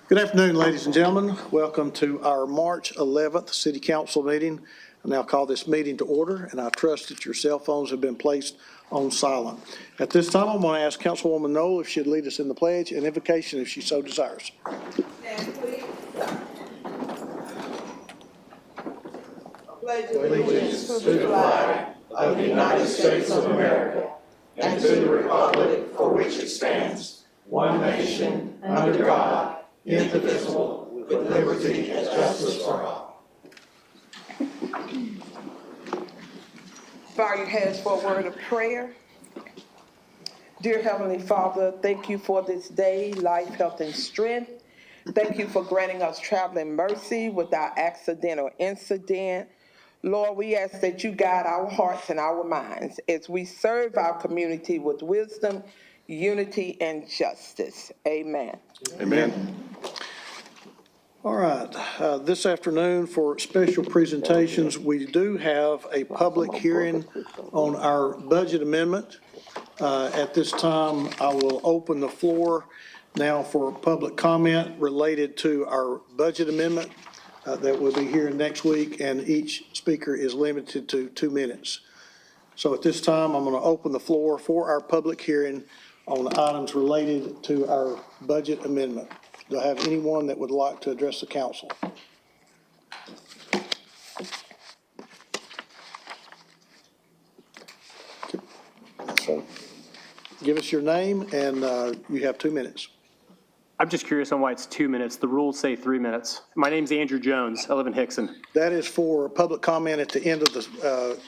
Good afternoon, ladies and gentlemen. Welcome to our March 11th City Council meeting. I now call this meeting to order, and I trust that your cell phones have been placed on silent. At this time, I'm going to ask Councilwoman Knoll if she'd lead us in the pledge and invocation if she so desires. Pledge allegiance to the flag of the United States of America and to the republic for which it stands, one nation, under God, indivisible, with liberty and justice for all. Bow your heads for a word of prayer. Dear Heavenly Father, thank you for this day, life, health, and strength. Thank you for granting us traveling mercy without accident or incident. Lord, we ask that you guide our hearts and our minds as we serve our community with wisdom, unity, and justice. Amen. Amen. All right, this afternoon for special presentations, we do have a public hearing on our budget amendment. At this time, I will open the floor now for public comment related to our budget amendment that will be here next week, and each speaker is limited to 2 minutes. So at this time, I'm going to open the floor for our public hearing on items related to our budget amendment. Do I have anyone that would like to address the council? So, give us your name, and you have 2 minutes. I'm just curious on why it's 2 minutes. The rules say 3 minutes. My name's Andrew Jones. I live in Hickson. That is for public comment at the end of the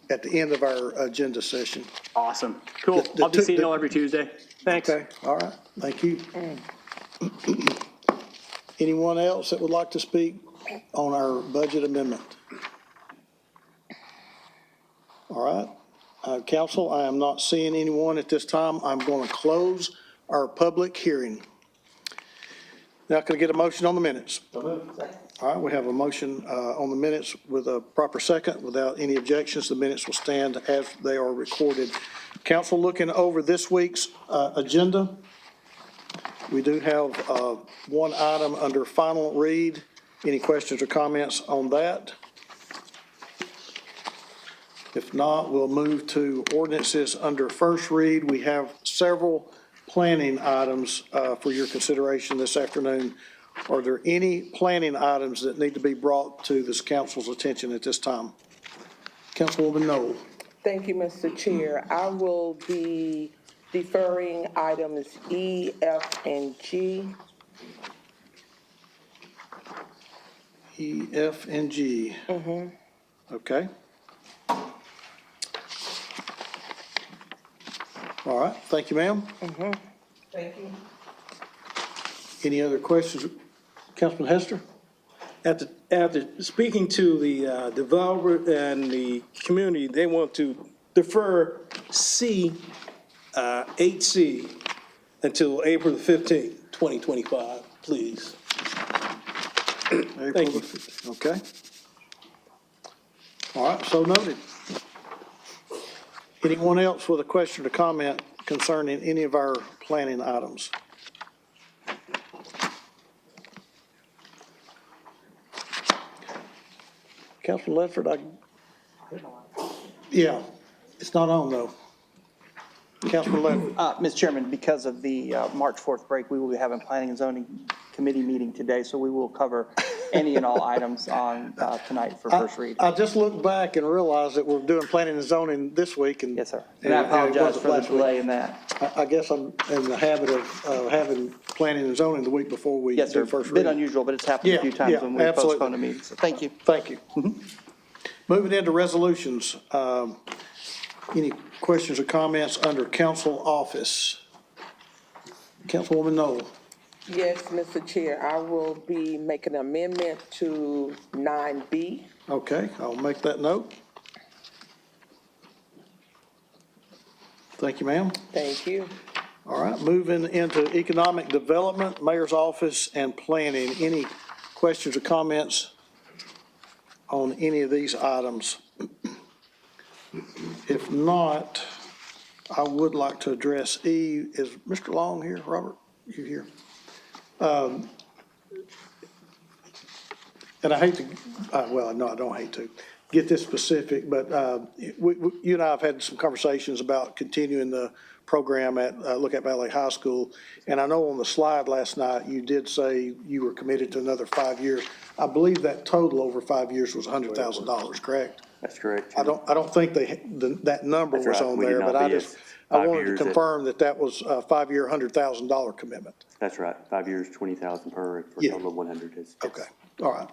at the end of our agenda session. Awesome. Cool. I'll be seeing y'all every Tuesday. Thanks. Okay, all right, thank you. Anyone else that would like to speak on our budget amendment? All right, council, I am not seeing anyone at this time. I'm going to close our public hearing. Now, can I get a motion on the minutes? All right, we have a motion on the minutes with a proper second. Without any objections, the minutes will stand as they are recorded. Council, looking over this week's agenda, we do have one item under final read. Any questions or comments on that? If not, we'll move to ordinances under first read. We have several planning items for your consideration this afternoon. Are there any planning items that need to be brought to this council's attention at this time? Councilwoman Knoll. Thank you, Mr. Chair. I will be deferring items E, F, and G. E, F, and G. Okay. All right, thank you, ma'am. Thank you. Any other questions? Councilman Hester? After speaking to the developer and the community, they want to defer C, 8C, until April the 15th, 2025, please. Thank you. Okay. All right, so noted. Anyone else with a question or comment concerning any of our planning items? Councilman Ledford, yeah, it's not on though. Councilman Ledford. Mr. Chairman, because of the March 4th break, we will be having Planning and Zoning Committee meeting today, so we will cover any and all items on tonight for first read. I just looked back and realized that we're doing planning and zoning this week. And Yes, sir. And I apologize for the delay in that. I guess I'm in the habit of having planning and zoning the week before we Yes, do sir. first Bit read. unusual, but it's happened a few times when we absolutely. postpone a meeting. So thank you. Thank you. Moving into resolutions. Any questions or comments under council office? Councilwoman Knoll. Yes, Mr. Chair, I will be making an amendment to 9B. Okay, I'll make that note. Thank you, ma'am. Thank you. All right, moving into economic development, mayor's office, and planning. Any questions or comments on any of these items? If not, I would like to address E. Is Mr. Long here, Robert? You here? And I hate to, well, no, I don't hate to get this specific, but you and I have had some conversations about continuing the program at Lookout Valley High School. And I know on the slide last night, you did say you were committed to another 5 years. I believe that total over 5 years was $100,000, correct? That's correct. I don't think that number That's was right. on We did there, not, but I but just, yes, I 5 wanted to years at- confirm that was a 5-year, $100,000 commitment. That's right, 5 years, 20,000 per, for a Yeah. total of 100. Yes. Okay, all right.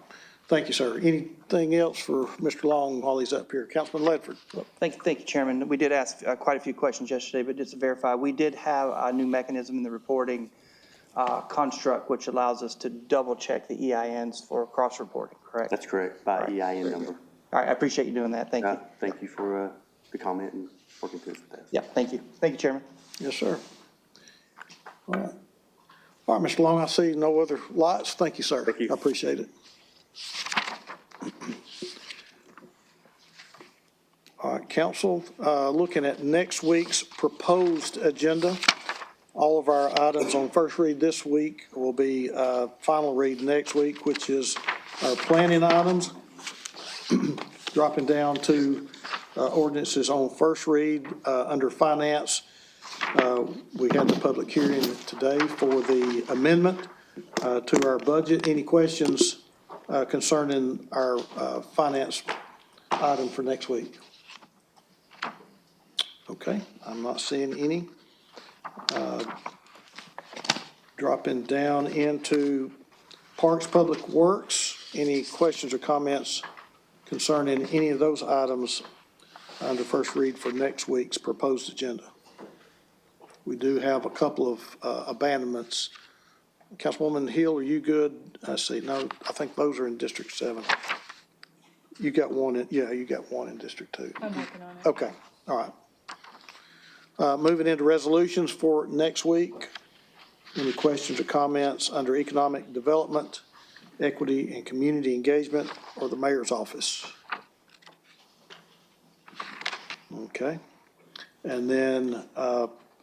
Thank you, sir. Anything else for Mr. Long while he's up here? Councilman Ledford? Thank you, Chairman. We did ask quite a few questions yesterday, but just to verify, we did have a new mechanism in the reporting construct, which allows us to double-check the EINs for cross-reporting, correct? That's correct, by Right. EIN number. All right, I appreciate you doing that. Thank you. Thank you for the comment and working through us with that. Yeah, thank you. Thank you, Chairman. Yes, sir. All right. All right, Mr. Long, I see no other lights. Thank you, sir. Thank you. I appreciate it. All right, council, looking at next week's proposed agenda, all of our items on first read this week will be final read next week, which is our planning items. Dropping down to ordinances on first read under finance. We had the public hearing today for the amendment to our budget. Any questions concerning our finance item for next week? Okay, I'm not seeing any. Dropping down into Parks Public Works. Any questions or comments concerning any of those items under first read for next week's proposed agenda? We do have a couple of abandonments. Councilwoman Hill, are you good? I see, no, I think those are in District 7. You got one in, yeah, you got one in District 2. I'm working on it. Okay, all right. Moving into resolutions for next week. Any questions or comments under economic development, equity and community engagement, or the mayor's office? Okay. And then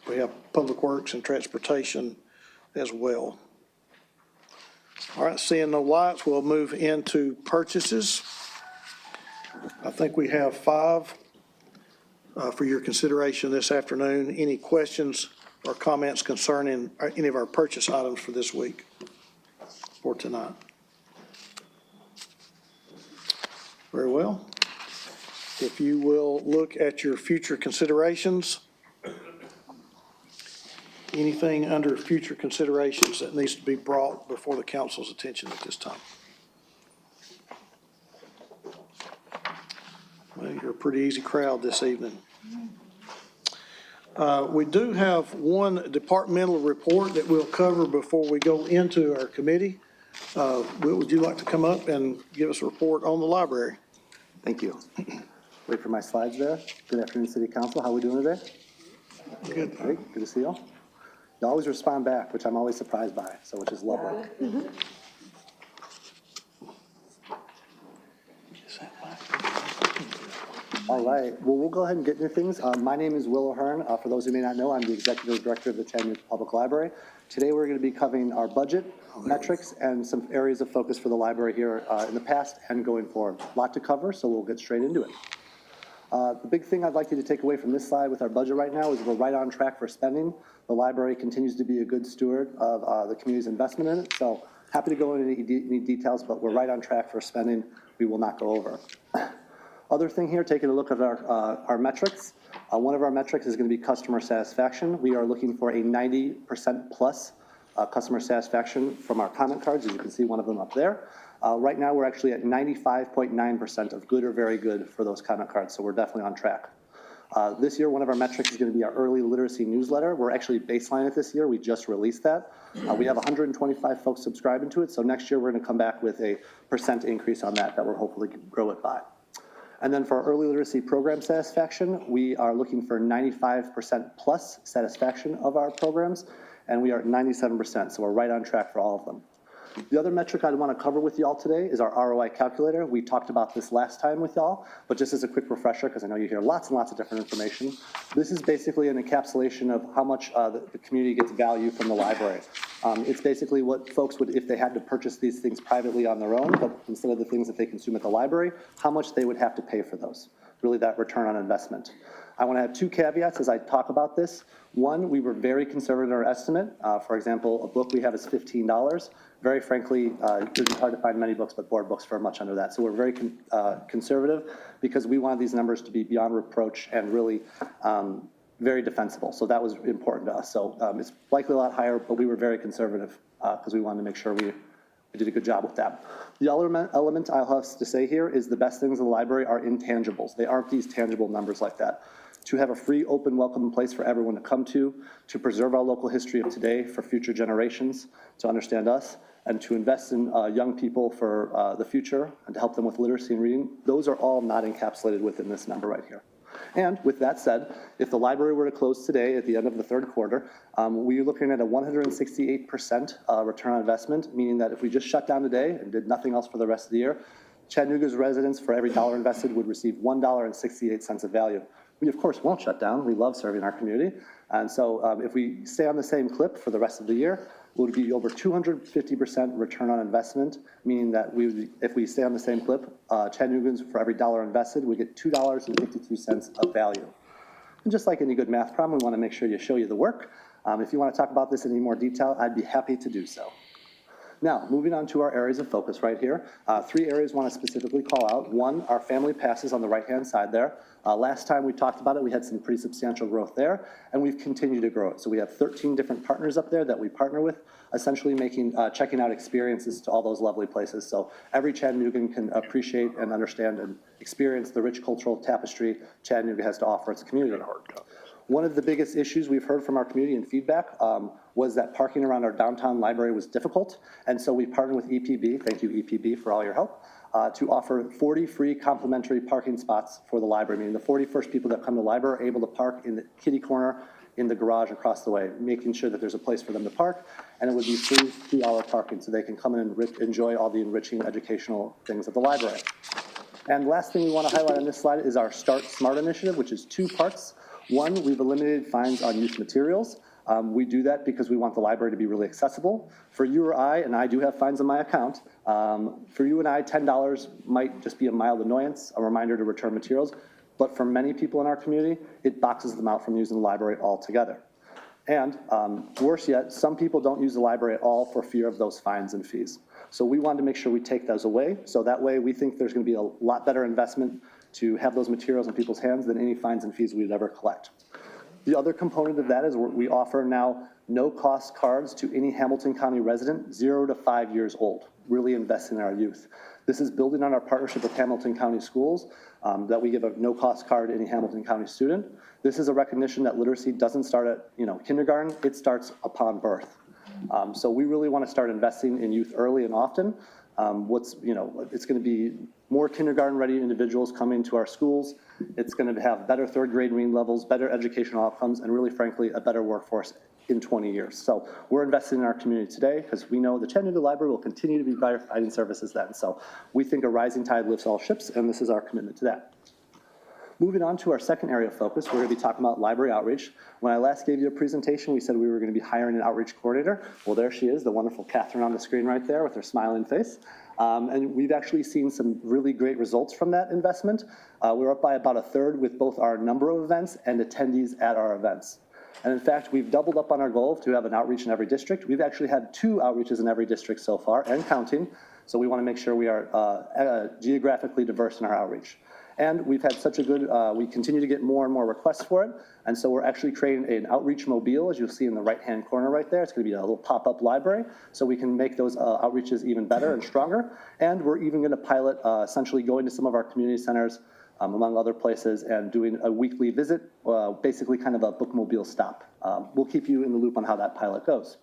we have public works and transportation as well. All right, seeing no lights, we'll move into purchases. I think we have 5 for your consideration this afternoon. Any questions or comments concerning any of our purchase items for this week or tonight? Very well. If you will look at your future considerations, anything under future considerations that needs to be brought before the council's attention at this time? Well, you're a pretty easy crowd this evening. We do have one departmental report that we'll cover before we go into our committee. Will, would you like to come up and give us a report on the library? Thank you. Wait for my slides there. Good afternoon, City Council. How are we doing today? Good. Great. Good to see y'all. You always respond back, which I'm always surprised by, so which is lovely. All right. Well, we'll go ahead and get into things. My name is Will O'Hearn. For those who may not know, I'm the Executive Director of the Chattanooga Public Library. Today, we're going to be covering our budget, metrics, and some areas of focus for the library here in the past and going forward. A lot to cover, so we'll get straight into it. The big thing I'd like you to take away from this slide with our budget right now is we're right on track for spending. The library continues to be a good steward of the community's investment in it. So happy to go into any details, but we're right on track for spending. We will not go over. Other thing here, taking a look at our metrics. One of our metrics is going to be customer satisfaction. We are looking for a 90% plus customer satisfaction from our comment cards. As you can see, one of them up there. Right now, we're actually at 95.9% of good or very good for those comment cards, so we're definitely on track. This year, one of our metrics is going to be our early literacy newsletter. We're actually baseline it this year. We just released that. We have 125 folks subscribing to it, so next year we're going to come back with a % increase on that we're hopefully grow it by. And then for our early literacy program satisfaction, we are looking for 95% plus satisfaction of our programs, and we are at 97%, so we're right on track for all of them. The other metric I want to cover with y'all today is our ROI calculator. We talked about this last time with y'all, but just as a quick refresher, because I know you hear lots and lots of different information, this is basically an encapsulation of how much the community gets value from the library. It's basically what folks would, if they had to purchase these things privately on their own, but instead of the things that they consume at the library, how much they would have to pay for those. Really that return on investment. I want to have two caveats as I talk about this. One, we were very conservative in our estimate. For example, a book we have is $15. Very frankly, it would be hard to find many books, but board books for much under that. So we're very conservative because we wanted these numbers to be beyond reproach and really very defensible. So that was important to us. So it's likely a lot higher, but we were very conservative because we wanted to make sure we did a good job with that. The other element I'll have to say here is the best things in the library are intangibles. They aren't these tangible numbers like that. To have a free, open, welcome place for everyone to come to preserve our local history of today for future generations, to understand us, and to invest in young people for the future and to help them with literacy and reading, those are all not encapsulated within this number right here. And with that said, if the library were to close today at the end of the third quarter, we're looking at a 168% return on investment, meaning that if we just shut down today and did nothing else for the rest of the year, Chattanooga's residents, for every dollar invested, would receive $1.68 of value. We, of course, won't shut down. We love serving our community. And so if we stay on the same clip for the rest of the year, it would be over 250% return on investment, meaning that if we stay on the same clip, Chattanoogans, for every dollar invested, we get $2.52 of value. And just like any good math problem, we want to make sure show you the work. If you want to talk about this in any more detail, I'd be happy to do so. Now, moving on to our areas of focus right here. 3 areas I want to specifically call out. One, our family passes on the right-hand side there. Last time we talked about it, we had some pretty substantial growth there, and we've continued to grow it. So we have 13 different partners up there that we partner with, essentially checking out experiences to all those lovely places. So every Chattanoogan can appreciate and understand and experience the rich cultural tapestry Chattanooga has to offer its community. One of the biggest issues we've heard from our community and feedback was that parking around our downtown library was difficult, and so we partnered with EPB, thank you EPB for all your help, to offer 40 free complimentary parking spots for the library, meaning the 40 first people that come to the library are able to park in the kitty corner in the garage across the way, making sure that there's a place for them to park, and it would be free 2-hour parking so they can come in and enjoy all the enriching educational things at the library. And last thing we want to highlight on this slide is our Start Smart initiative, which is 2 parts. One, we've eliminated fines on youth materials. We do that because we want the library to be really accessible. For you or I, and I do have fines on my account, for you and I, $10 might just be a mild annoyance, a reminder to return materials, but for many people in our community, it boxes them out from using the library altogether. And worse yet, some people don't use the library at all for fear of those fines and fees. So we wanted to make sure we take those away, so that way we think there's going to be a lot better investment to have those materials in people's hands than any fines and fees we'd ever collect. The other component of that is we offer now no-cost cards to any Hamilton County resident 0 to 5 years old, really investing in our youth. This is building on our partnership with Hamilton County Schools, that we give a no-cost card to any Hamilton County student. This is a recognition that literacy doesn't start at kindergarten, it starts upon birth. So we really want to start investing in youth early and often. It's going to be more kindergarten-ready individuals coming to our schools. It's going to have better third-grade reading levels, better educational outcomes, and really, frankly, a better workforce in 20 years. So we're investing in our community today because we know the Chattanooga Library will continue to be providing services then. So we think a rising tide lifts all ships, and this is our commitment to that. Moving on to our second area of focus, we're going to be talking about library outreach. When I last gave you a presentation, we said we were going to be hiring an outreach coordinator. Well, there she is, the wonderful Catherine on the screen right there with her smiling face. And we've actually seen some really great results from that investment. We're up by about 1/3 with both our number of events and attendees at our events. And in fact, we've doubled up on our goal to have an outreach in every district. We've actually had 2 outreaches in every district so far and counting. So we want to make sure we are geographically diverse in our outreach. And we've had such a good, we continue to get more and more requests for it. And so we're actually creating an outreach mobile, as you'll see in the right-hand corner right there. It's going to be a little pop-up library, so we can make those outreaches even better and stronger. And we're even going to pilot essentially going to some of our community centers, among other places, and doing a weekly visit, basically kind of a bookmobile stop. We'll keep you in the loop on how that pilot goes.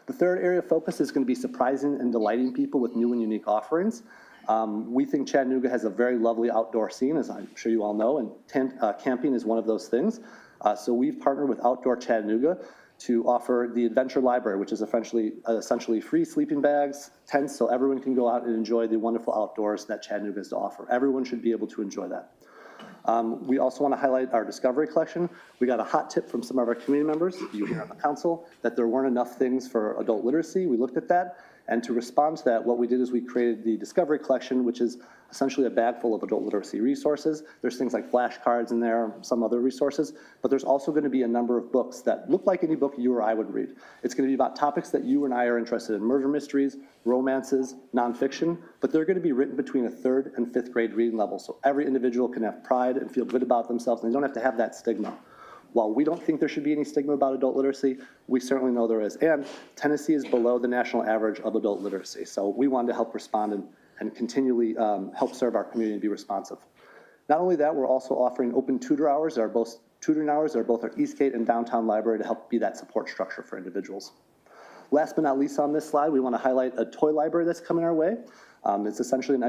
The third area of focus is going to be surprising and delighting people with new and unique offerings. We think Chattanooga has a very lovely outdoor scene, as I'm sure you all know, and camping is one of those things. So we've partnered with Outdoor Chattanooga to offer the Adventure Library, which is essentially free sleeping bags, tents, so everyone can go out and enjoy the wonderful outdoors that Chattanooga has to offer. Everyone should be able to enjoy that. We also want to highlight our Discovery collection. We got a hot tip from some of our community members, you here on the council, that there weren't enough things for adult literacy. We looked at that, and to respond to that, what we did is we created the Discovery collection, which is essentially a bag full of adult literacy resources. There's things like flashcards in there, some other resources, but there's also going to be a number of books that look like any book you or I would read. It's going to be about topics that you and I are interested in: murder mysteries, romances, nonfiction, but they're going to be written between a 3rd and 5th grade reading level, so every individual can have pride and feel good about themselves, and they don't have to have that stigma. While we don't think there should be any stigma about adult literacy, we certainly know there is. And Tennessee is below the national average of adult literacy, so we wanted to help respond and continually help serve our community and be responsive. Not only that, we're also offering open tutor hours that are both tutoring hours that are both our Eastgate and downtown library to help be that support structure for individuals. Last but not least on this slide, we want to highlight a toy library that's coming our way. It's essentially an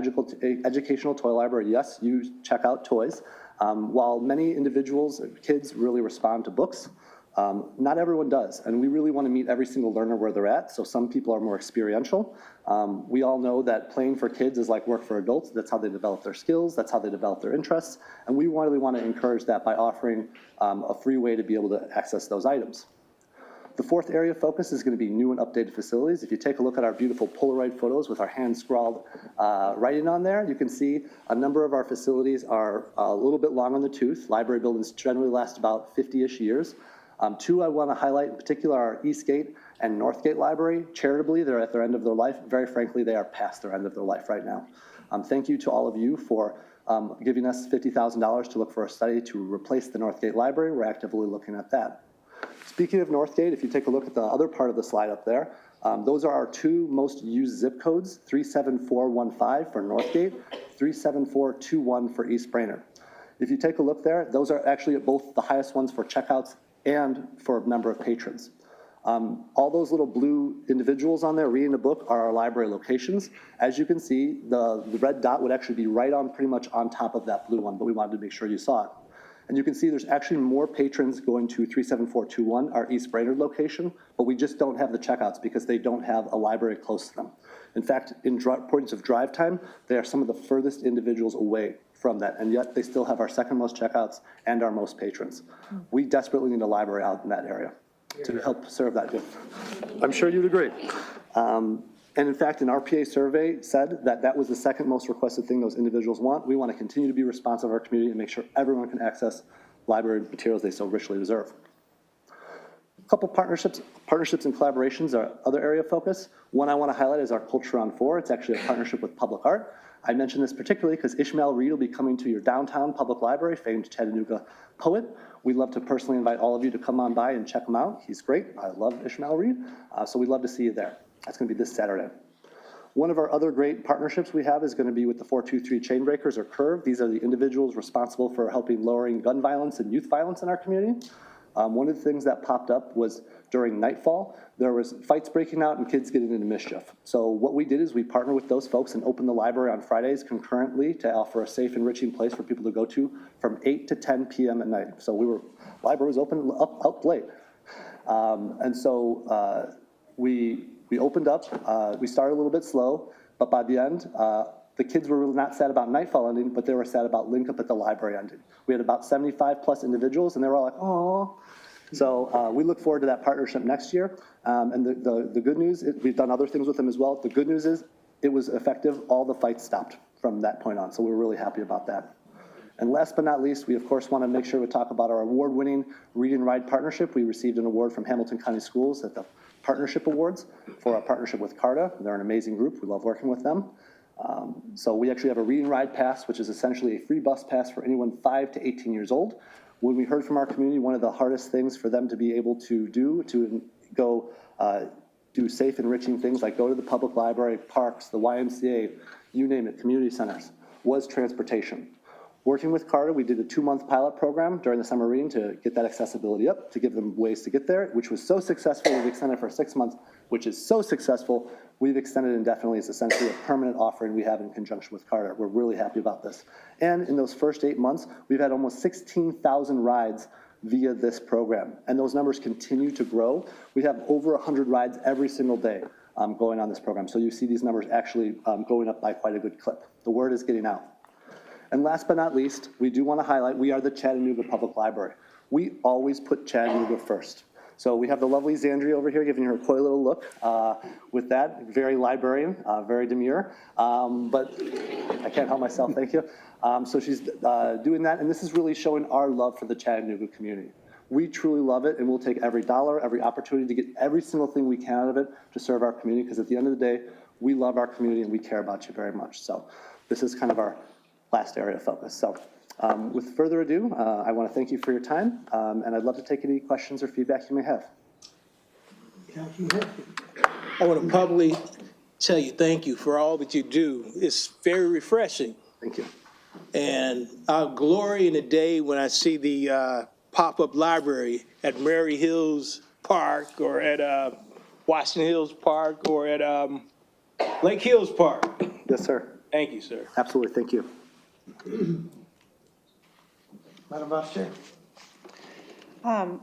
educational toy library. Yes, you check out toys. While many individuals, kids really respond to books, not everyone does, and we really want to meet every single learner where they're at, so some people are more experiential. We all know that playing for kids is like work for adults. That's how they develop their skills, that's how they develop their interests, and we really want to encourage that by offering a free way to be able to access those items. The 4th area of focus is going to be new and updated facilities. If you take a look at our beautiful Polaroid photos with our hand-scrawled writing on there, you can see a number of our facilities are a little bit long on the tooth. Library buildings generally last about 50-ish years. 2 I want to highlight in particular are Eastgate and Northgate Library. Charitably, they're at their end of their life. Very frankly, they are past their end of their life right now. Thank you to all of you for giving us $50,000 to look for a study to replace the Northgate Library. We're actively looking at that. Speaking of Northgate, if you take a look at the other part of the slide up there, those are our 2 most used zip codes, 37415 for Northgate, 37421 for East Brainerd. If you take a look there, those are actually both the highest ones for checkouts and for a number of patrons. All those little blue individuals on there reading a book are our library locations. As you can see, the red dot would actually be right on, pretty much on top of that blue one, but we wanted to make sure you saw it. And you can see there's actually more patrons going to 37421, our East Brainerd location, but we just don't have the checkouts because they don't have a library close to them. In fact, in points of drive time, they are some of the furthest individuals away from that, and yet they still have our 2nd most checkouts and our most patrons. We desperately need a library out in that area to help serve that. I'm sure you'd agree. And in fact, an RPA survey said that that was the 2nd most requested thing those individuals want. We want to continue to be responsive to our community and make sure everyone can access library materials they so richly deserve. A couple partnerships and collaborations are other area of focus. One I want to highlight is our Culture on 4. It's actually a partnership with Public Art. I mention this particularly because Ishmael Reed will be coming to your downtown public library, famed Chattanooga poet. We'd love to personally invite all of you to come on by and check him out. He's great. I love Ishmael Reed, so we'd love to see you there. That's going to be this Saturday. One of our other great partnerships we have is going to be with the 423 Chainbreakers, or CURV. These are the individuals responsible for helping lowering gun violence and youth violence in our community. One of the things that popped up was during nightfall, there was fights breaking out and kids getting into mischief. So what we did is we partnered with those folks and opened the library on Fridays concurrently to offer a safe, enriching place for people to go to from 8 to 10 p.m. at night. So library was open up late. We opened up, we started a little bit slow, but by the end, the kids were really not sad about nightfall ending, but they were sad about link up at the library ending. We had about 75 plus individuals, and they were all like, oh. So we look forward to that partnership next year. And the good news, we've done other things with them as well. The good news is it was effective. All the fights stopped from that point on. So we're really happy about that. And last but not least, we of course want to make sure we talk about our award-winning Read and Ride partnership. We received an award from Hamilton County Schools at the Partnership Awards for our partnership with CARTA. They're an amazing group. We love working with them. So we actually have a Read and Ride pass, which is essentially a free bus pass for anyone 5 to 18 years old. When we heard from our community, one of the hardest things for them to be able to do, to go do safe, enriching things like go to the public library, parks, the YMCA, you name it, community centers, was transportation. Working with CARTA, we did a 2-month pilot program during the summer reading to get that accessibility up, to give them ways to get there, which was so successful, we've extended for 6 months, which is so successful, we've extended indefinitely. It's essentially a permanent offering we have in conjunction with CARTA. We're really happy about this. And in those first 8 months, we've had almost 16,000 rides via this program, and those numbers continue to grow. We have over 100 rides every single day going on this program, so you see these numbers actually going up by quite a good clip. The word is getting out. And last but not least, we do want to highlight, we are the Chattanooga Public Library. We always put Chattanooga first. So we have the lovely Zandria over here giving her a coy little look with that, very librarian, very demure, but I can't help myself, thank you. So she's doing that, and this is really showing our love for the Chattanooga community. We truly love it, and we'll take every dollar, every opportunity to get every single thing we can out of it to serve our community, because at the end of the day, we love our community and we care about you very much. So this is kind of our last area of focus. So with further ado, I want to thank you for your time, and I'd love to take any questions or feedback you may have. I want to publicly tell you thank you for all that you do. It's very refreshing. Thank you. And I'll glory in the day when I see the pop-up library at Mary Hills Park or at Washington Hills Park or at Lake Hills Park. Yes, sir. Thank you, sir. Absolutely, thank you. Madam Vice Chair.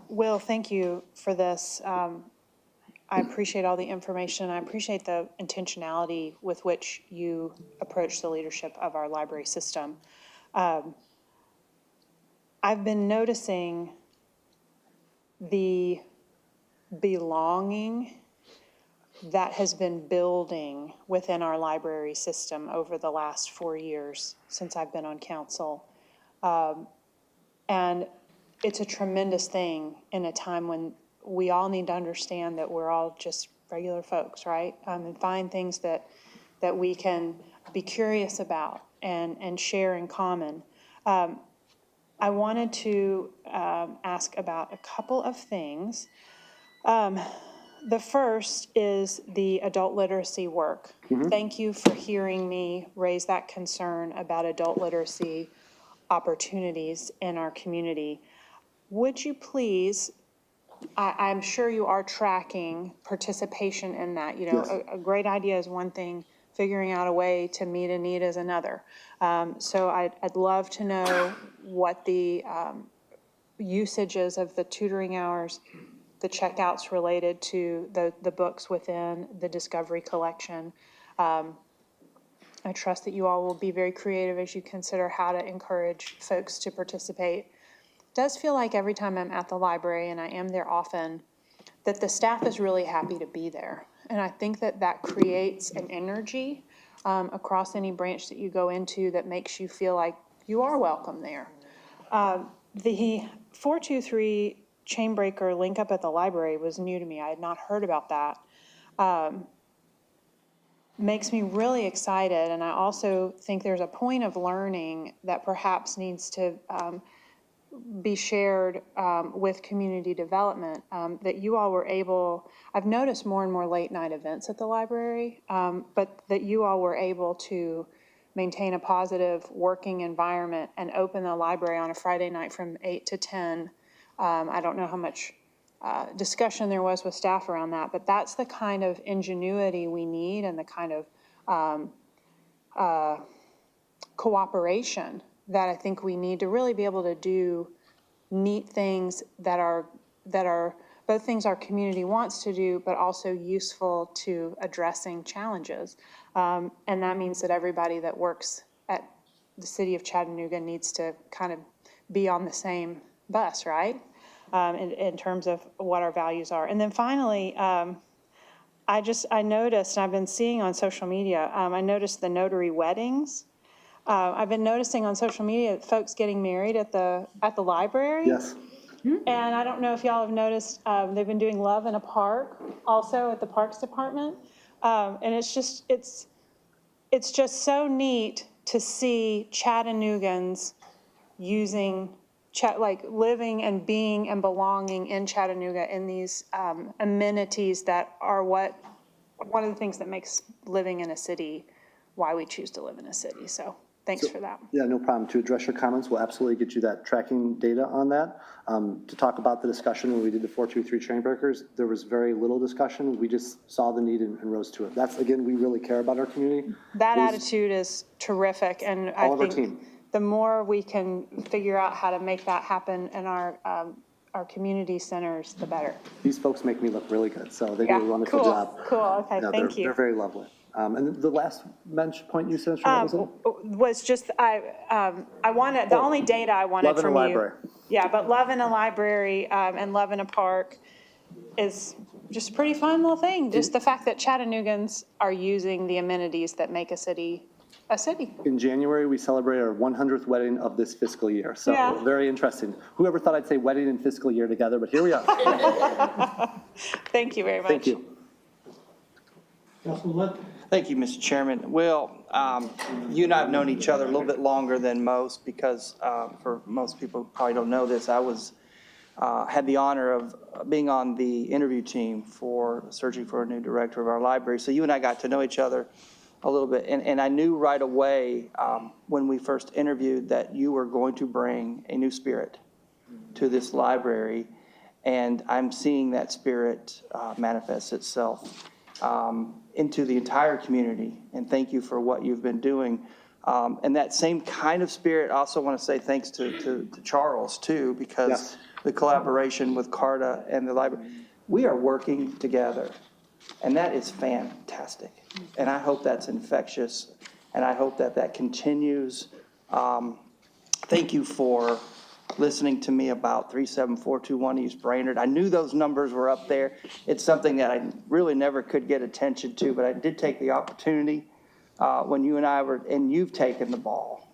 Will, thank you for this. I appreciate all the information. I appreciate the intentionality with which you approach the leadership of our library system. I've been noticing the belonging that has been building within our library system over the last 4 years since I've been on council. And it's a tremendous thing in a time when we all need to understand that we're all just regular folks, right? And find things that we can be curious about and share in common. I wanted to ask about a couple of things. The first is the adult literacy work. Thank you for hearing me raise that concern about adult literacy opportunities in our community. Would you please, I'm sure you are tracking participation in that. You know, Yes. a great idea is one thing, figuring out a way to meet a need is another. So I'd love to know what the usage is of the tutoring hours, the checkouts related to the books within the Discovery Collection. I trust that you all will be very creative as you consider how to encourage folks to participate. It does feel like every time I'm at the library, and I am there often, that the staff is really happy to be there. And I think that that creates an energy across any branch that you go into that makes you feel like you are welcome there. The 423 chain breaker link up at the library was new to me. I had not heard about that. Makes me really excited, and I also think there's a point of learning that perhaps needs to be shared with community development, that you all were able, I've noticed more and more late night events at the library, but that you all were able to maintain a positive working environment and open the library on a Friday night from 8 to 10. I don't know how much discussion there was with staff around that, but that's the kind of ingenuity we need and the kind of cooperation that I think we need to really be able to do neat things that are both things our community wants to do, but also useful to addressing challenges. And that means that everybody that works at the city of Chattanooga needs to kind of be on the same bus, right? In terms of what our values are. And then finally, I noticed, and I've been seeing on social media, I noticed the notary weddings. I've been noticing on social media folks getting married at the library. Yes. And I don't know if y'all have noticed, they've been doing Love in a Park also at the Parks Department. And it's just so neat to see Chattanoogans using like living and being and belonging in Chattanooga in these amenities that are one of the things that makes living in a city why we choose to live in a city. So thanks for that. Yeah, no problem. To address your comments, we'll absolutely get you that tracking data on that. To talk about the discussion when we did the 423 train breakers, there was very little discussion. We just saw the need and rose to it. That's, again, we really care about our community. That attitude is terrific, and I All of our think team. the more we can figure out how to make that happen in our community centers, the better. These folks make me look really good, so they do Yeah, a wonderful cool, job. cool, okay, Yeah, thank you. They're very lovely. And the last point you said, what was it? was just, I wanted, the only data I wanted Love in a from you. library. Yeah, but Love in a Library and Love in a Park is just a pretty fun little thing. Just the fact that Chattanoogans are using the amenities that make a city a city. In January, we celebrate our 100th wedding of this fiscal year. So Yeah. very interesting. Whoever thought I'd say wedding and fiscal year together, but here we are. Thank you very much. Thank you. Councilman Ledford? Thank you, Mr. Chairman. Will, you and I have known each other a little bit longer than most because for most people who probably don't know this, I had the honor of being on the interview team for searching for a new director of our library. So you and I got to know each other a little bit. And I knew right away when we first interviewed that you were going to bring a new spirit to this library. And I'm seeing that spirit manifest itself into the entire community. And thank you for what you've been doing. And that same kind of spirit, I also want to say thanks to Charles too, because Yes. the collaboration with CARTA and the library, we are working together. And that is fantastic. And I hope that's infectious. And I hope that that continues. Thank you for listening to me about 37421 East Brainerd. I knew those numbers were up there. It's something that I really never could get attention to, but I did take the opportunity when you and I were, and you've taken the ball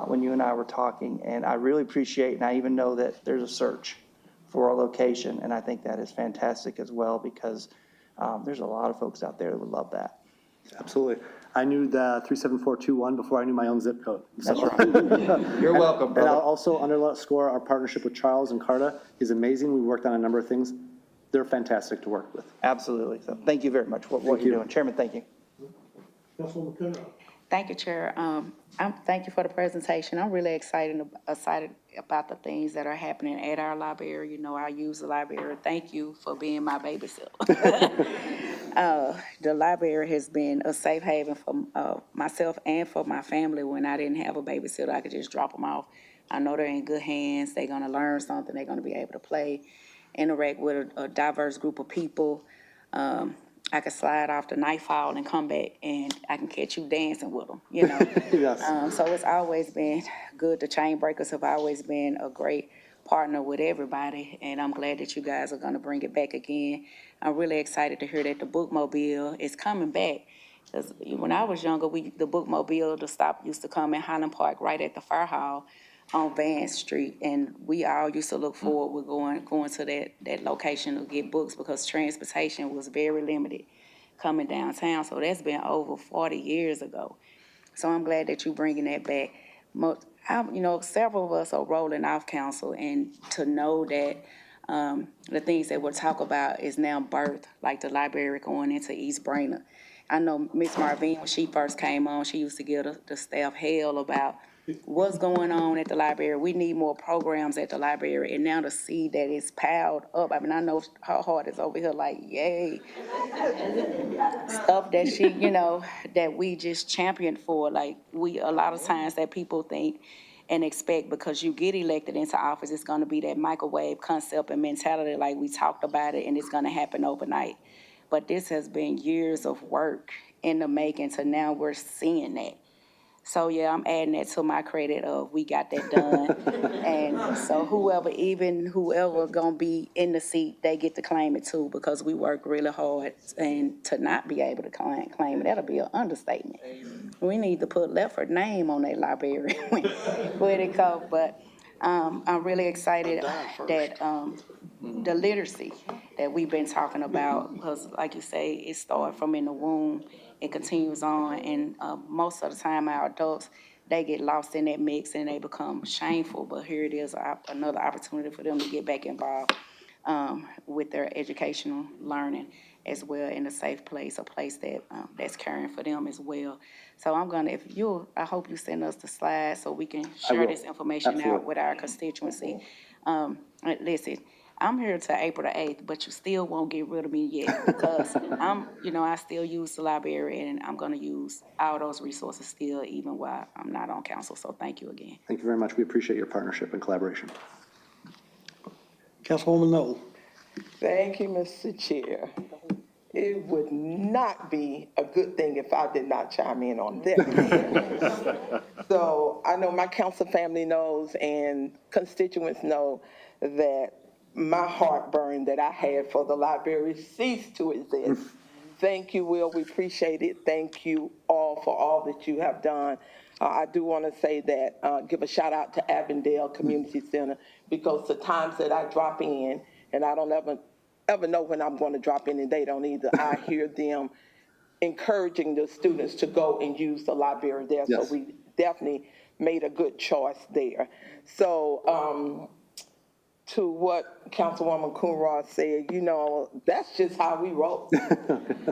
when you and I were talking. And I really appreciate, and I even know that there's a search for a location. And I think that is fantastic as well, because there's a lot of folks out there that would love that. Absolutely. I knew the 37421 before I knew my own zip code. So. You're welcome, And I'll brother. also underscore our partnership with Charles and CARTA is amazing. We worked on a number of things. They're fantastic to work with. Absolutely. So thank you very much for what you. you're doing. Chairman, thank you. Councilwoman Coonrod? Thank you, Chair. Thank you for the presentation. I'm really excited about the things that are happening at our library. You know, I use the library. Thank you for being my babysitter. The library has been a safe haven for myself and for my family. When I didn't have a babysitter, I could just drop them off. I know they're in good hands. They're going to learn something. They're going to be able to play, interact with a diverse group of people. I could slide off the nightfall and come back, and I can catch you dancing with them, you know. Yes. So it's always been good. The Chain Breakers have always been a great partner with everybody, and I'm glad that you guys are going to bring it back again. I'm really excited to hear that the Bookmobile is coming back. 'Cause when I was younger, the Bookmobile, the stop used to come in Highland Park right at the fire hall on Vance Street, and we all used to look forward with going to that location to get books because transportation was very limited coming downtown. So that's been over 40 years ago. So I'm glad that you're bringing that back. Several of us are rolling off council, and to know that the things that we'll talk about is now birthed, like the library going into East Brainerd. I know Miss Marvin, when she first came on, she used to give the staff hell about what's going on at the library. We need more programs at the library. And now to see that it's piled up, I mean, I know her heart is over here like, yay. Stuff that she, that we just championed for. Like, a lot of times that people think and expect because you get elected into office, it's going to be that microwave concept and mentality, like we talked about it, and it's going to happen overnight. But this has been years of work in the making, so now we're seeing that. So, yeah, I'm adding that to my credit of we got that done. And so whoever going to be in the seat, they get to claim it too, because we work really hard. And to not be able to claim it, that'll be an understatement. We need to put Lefford's name on that library when it goes. But I'm really excited that the literacy that we've been talking about, because like you say, it started from in the womb. It continues on, and most of the time our adults, they get lost in that mix and they become shameful. But here it is, another opportunity for them to get back involved with their educational learning as well in a safe place, a place that that's caring for them as well. So I hope you send us the slides so we can share this information out with our constituency. Listen, I'm here till April the 8th, but you still won't get rid of me yet because I still use the library, and I'm going to use all those resources still, even while I'm not on council. So thank you again. Thank you very much. We appreciate your partnership and collaboration. Councilwoman Noel? Thank you, Mr. Chair. it would not be a good thing if I did not chime in on that. So I know my council family knows and constituents know that my heartburn that I had for the library ceased to exist. Thank you, Will. We appreciate it. Thank you all for all that you have done. I do want to say that, give a shout out to Avondale Community Center, because the times that I drop in, and I don't ever know when I'm going to drop in, and they don't either, I hear them encouraging the students to go and use the library there. So Yes. we definitely made a good choice there. So, to what Councilwoman Coonrod said, you know, that's just how we roll.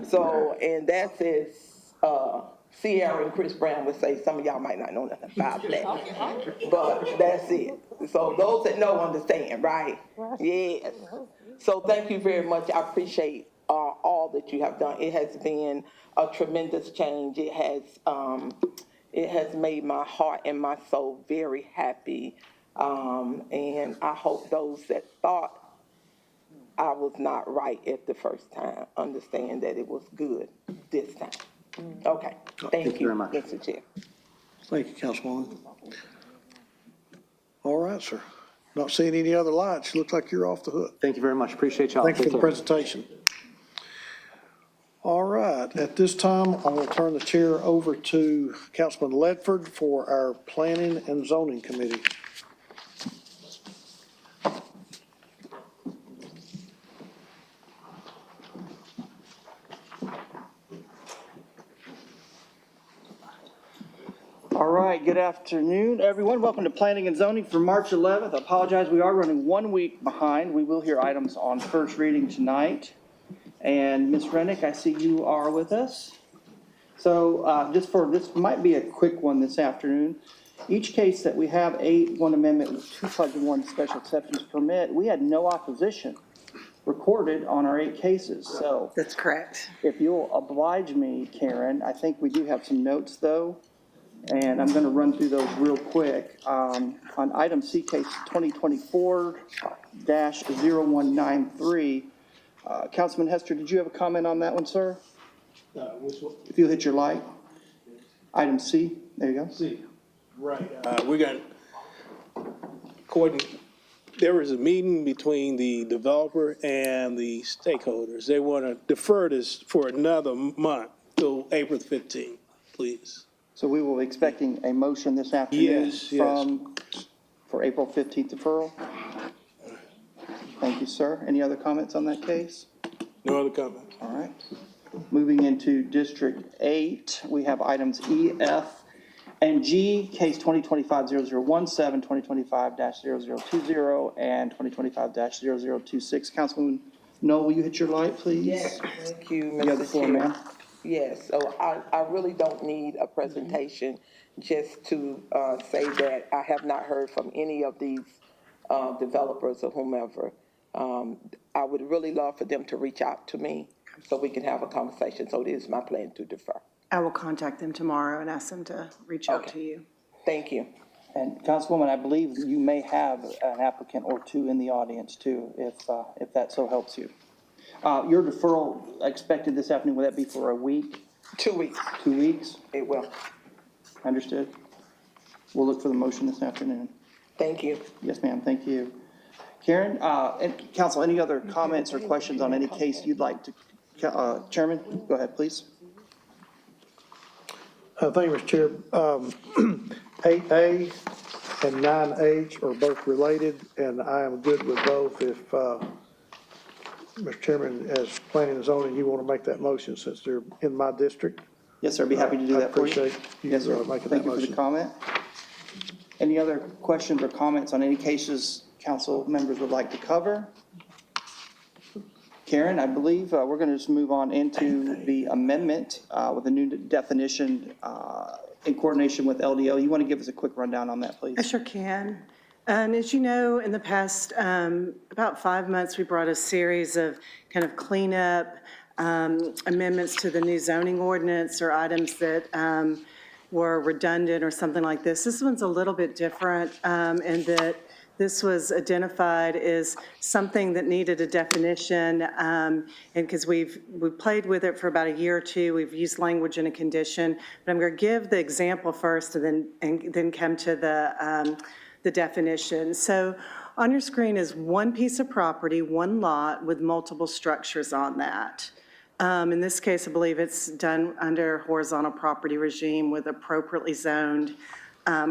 So, and that's as Sierra and Chris Brown would say, some of y'all might not know nothing about that, but that's it. So those that know understand, right? Yes. So thank you very much. I appreciate all that you have done. It has been a tremendous change. It has made my heart and my soul very happy. And I hope those that thought I was not right at the first time understand that it was good this time. Okay, thank you, very much. Mr. Chair. Thank you, Councilwoman. All right, sir. Not seeing any other lights. Looks like you're off the hook. Thank you very much. Appreciate y'all. Thank you for Take the care. presentation. All right, at this time, I will turn the chair over to Councilman Ledford for our Planning and Zoning Committee. All right, good afternoon, everyone. Welcome to Planning and Zoning for March 11th. I apologize, we are running 1 week behind. We will hear items on first reading tonight. And Ms. Rennick, I see you are with us. So this might be a quick one this afternoon. Each case that we have one amendment, 2+1 special exceptions permit, we had no opposition recorded on our 8 cases. So That's correct. if you'll oblige me, Karen, I think we do have some notes though. And I'm going to run through those real quick. On item C, case 2024-0193, Councilman Hester, did you have a comment on that one, sir? If you'll hit your light. Item C, there you go. See, right, we're going to, there was a meeting between the developer and the stakeholders. They want to defer this for another month till April 15th, please. So we will be expecting a motion this afternoon Yes, yes. for April 15th deferral. Thank you, sir. Any other comments on that case? No other comment. All right. Moving into District 8, we have items E, F, and G, case 2025-0017, 2025-0020, and 2025-0026. Councilwoman Noel, will you hit your light, please? Yes, thank you, You have the Mr. floor, Chair. ma'am. Yes, so I really don't need a presentation, just to say that I have not heard from any of these developers or whomever. I would really love for them to reach out to me so we can have a conversation. So it is my plan to defer. I will contact them tomorrow and ask them to reach out Okay. to you. Thank you. And Councilwoman, I believe you may have an applicant or two in the audience too, if that so helps you. Your deferral expected this afternoon, will that be for a week, 2 weeks, 2 weeks? it will. Understood? We'll look for the motion this afternoon. Thank you. Yes, ma'am, thank you. Karen, and Council, any other comments or questions on any case you'd like to, Chairman, go ahead, please. Thank you, Mr. Chair. 8A and 9H are both related, and I am good with both. If, Mr. Chairman, as planning and zoning, you want to make that motion since they're in my district? Yes, sir, I'd be happy to do that for you. I appreciate you Yes, sir. making Thank that you for the motion. comment. Any other questions or comments on any cases council members would like to cover? Karen, I believe we're going to just move on into the amendment with a new definition in coordination with LDO. You want to give us a quick rundown on that, please? I sure can. And as you know, in the past about 5 months, we brought a series of kind of cleanup amendments to the new zoning ordinance or items that were redundant or something like this. This one's a little bit different in that this was identified as something that needed a definition, and because we've played with it for about a year or two, we've used language in a condition, but I'm going to give the example first and then come to the definition. So on your screen is one piece of property, one lot with multiple structures on that. In this case, I believe it's done under horizontal property regime with appropriately zoned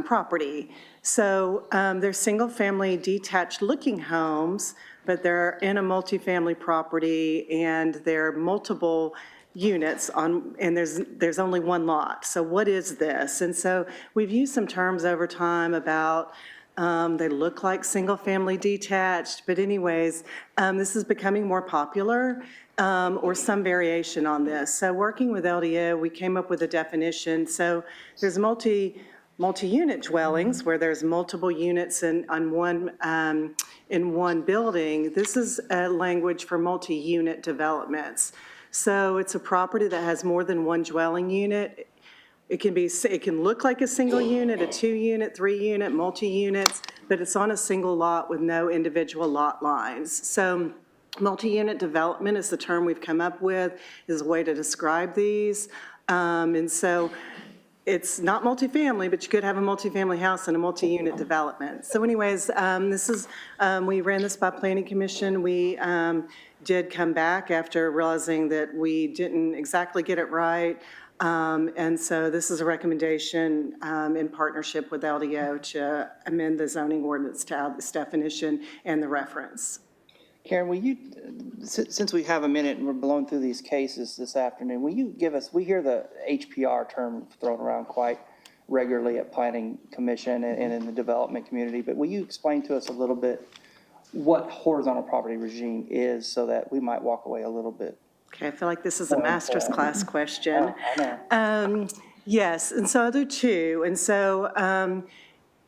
property. So they're single-family detached looking homes, but they're in a multifamily property and they're multiple units on, and there's only one lot. So what is this? And so we've used some terms over time about they look like single-family detached, but anyways, this is becoming more popular, or some variation on this. So working with LDO, we came up with a definition. So there's multi-unit dwellings where there's multiple units in one building. This is a language for multi-unit developments. So it's a property that has more than one dwelling unit. It can look like a single unit, a 2-unit, 3-unit, multi-units, but it's on a single lot with no individual lot lines. So multi-unit development is the term we've come up with, is a way to describe these. And so it's not multifamily, but you could have a multifamily house and a multi-unit development. So anyways, this is, we ran this by Planning Commission. We did come back after realizing that we didn't exactly get it right. And so this is a recommendation in partnership with LDO to amend the zoning ordinance to add this definition and the reference. Karen, will you, since we have a minute and we're blowing through these cases this afternoon, will you give us, we hear the HPR term thrown around quite regularly at Planning Commission and in the development community, but will you explain to us a little bit what horizontal property regime is so that we might walk away a little bit? Okay, I feel like this is a master's class question. I know. Yes, and so I'll do two. And so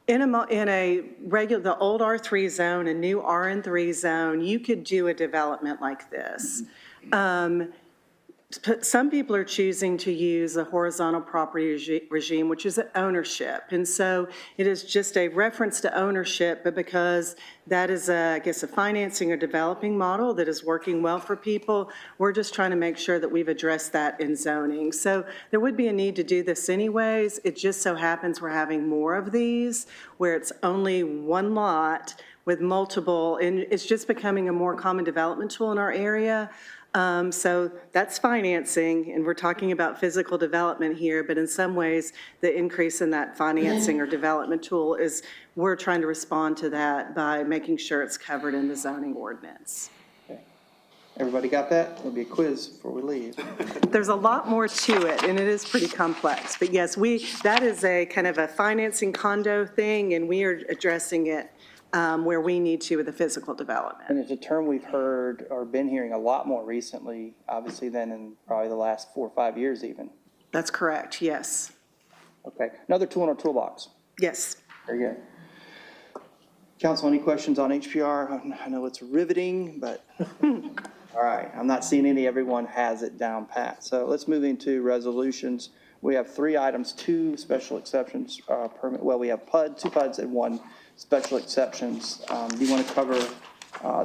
in a regular, the old R3 zone, a new RN3 zone, you could do a development like this. Some people are choosing to use a horizontal property regime, which is ownership. And so it is just a reference to ownership, but because that is, I guess, a financing or developing model that is working well for people, we're just trying to make sure that we've addressed that in zoning. So there would be a need to do this anyways. It just so happens we're having more of these where it's only one lot with multiple, and it's just becoming a more common development tool in our area. So that's financing, and we're talking about physical development here, but in some ways, the increase in that financing or development tool is we're trying to respond to that by making sure it's covered in the zoning ordinance. Okay. Everybody got that? There'll be a quiz before we leave. There's a lot more to it, and it is pretty complex. But yes, that is a kind of a financing condo thing, and we are addressing it where we need to with the physical development. And it's a term we've heard or been hearing a lot more recently, obviously, than in probably the last 4 or 5 years even. That's correct, yes. Okay, another tool in our toolbox. Yes. Very good. Council, any questions on HPR? I know it's riveting, but all right, I'm not seeing any. Everyone has it down pat. So let's move into resolutions. We have 3 items, 2 special exceptions permit. Well, we have PUD, 2 PUDs and 1 special exceptions. Do you want to cover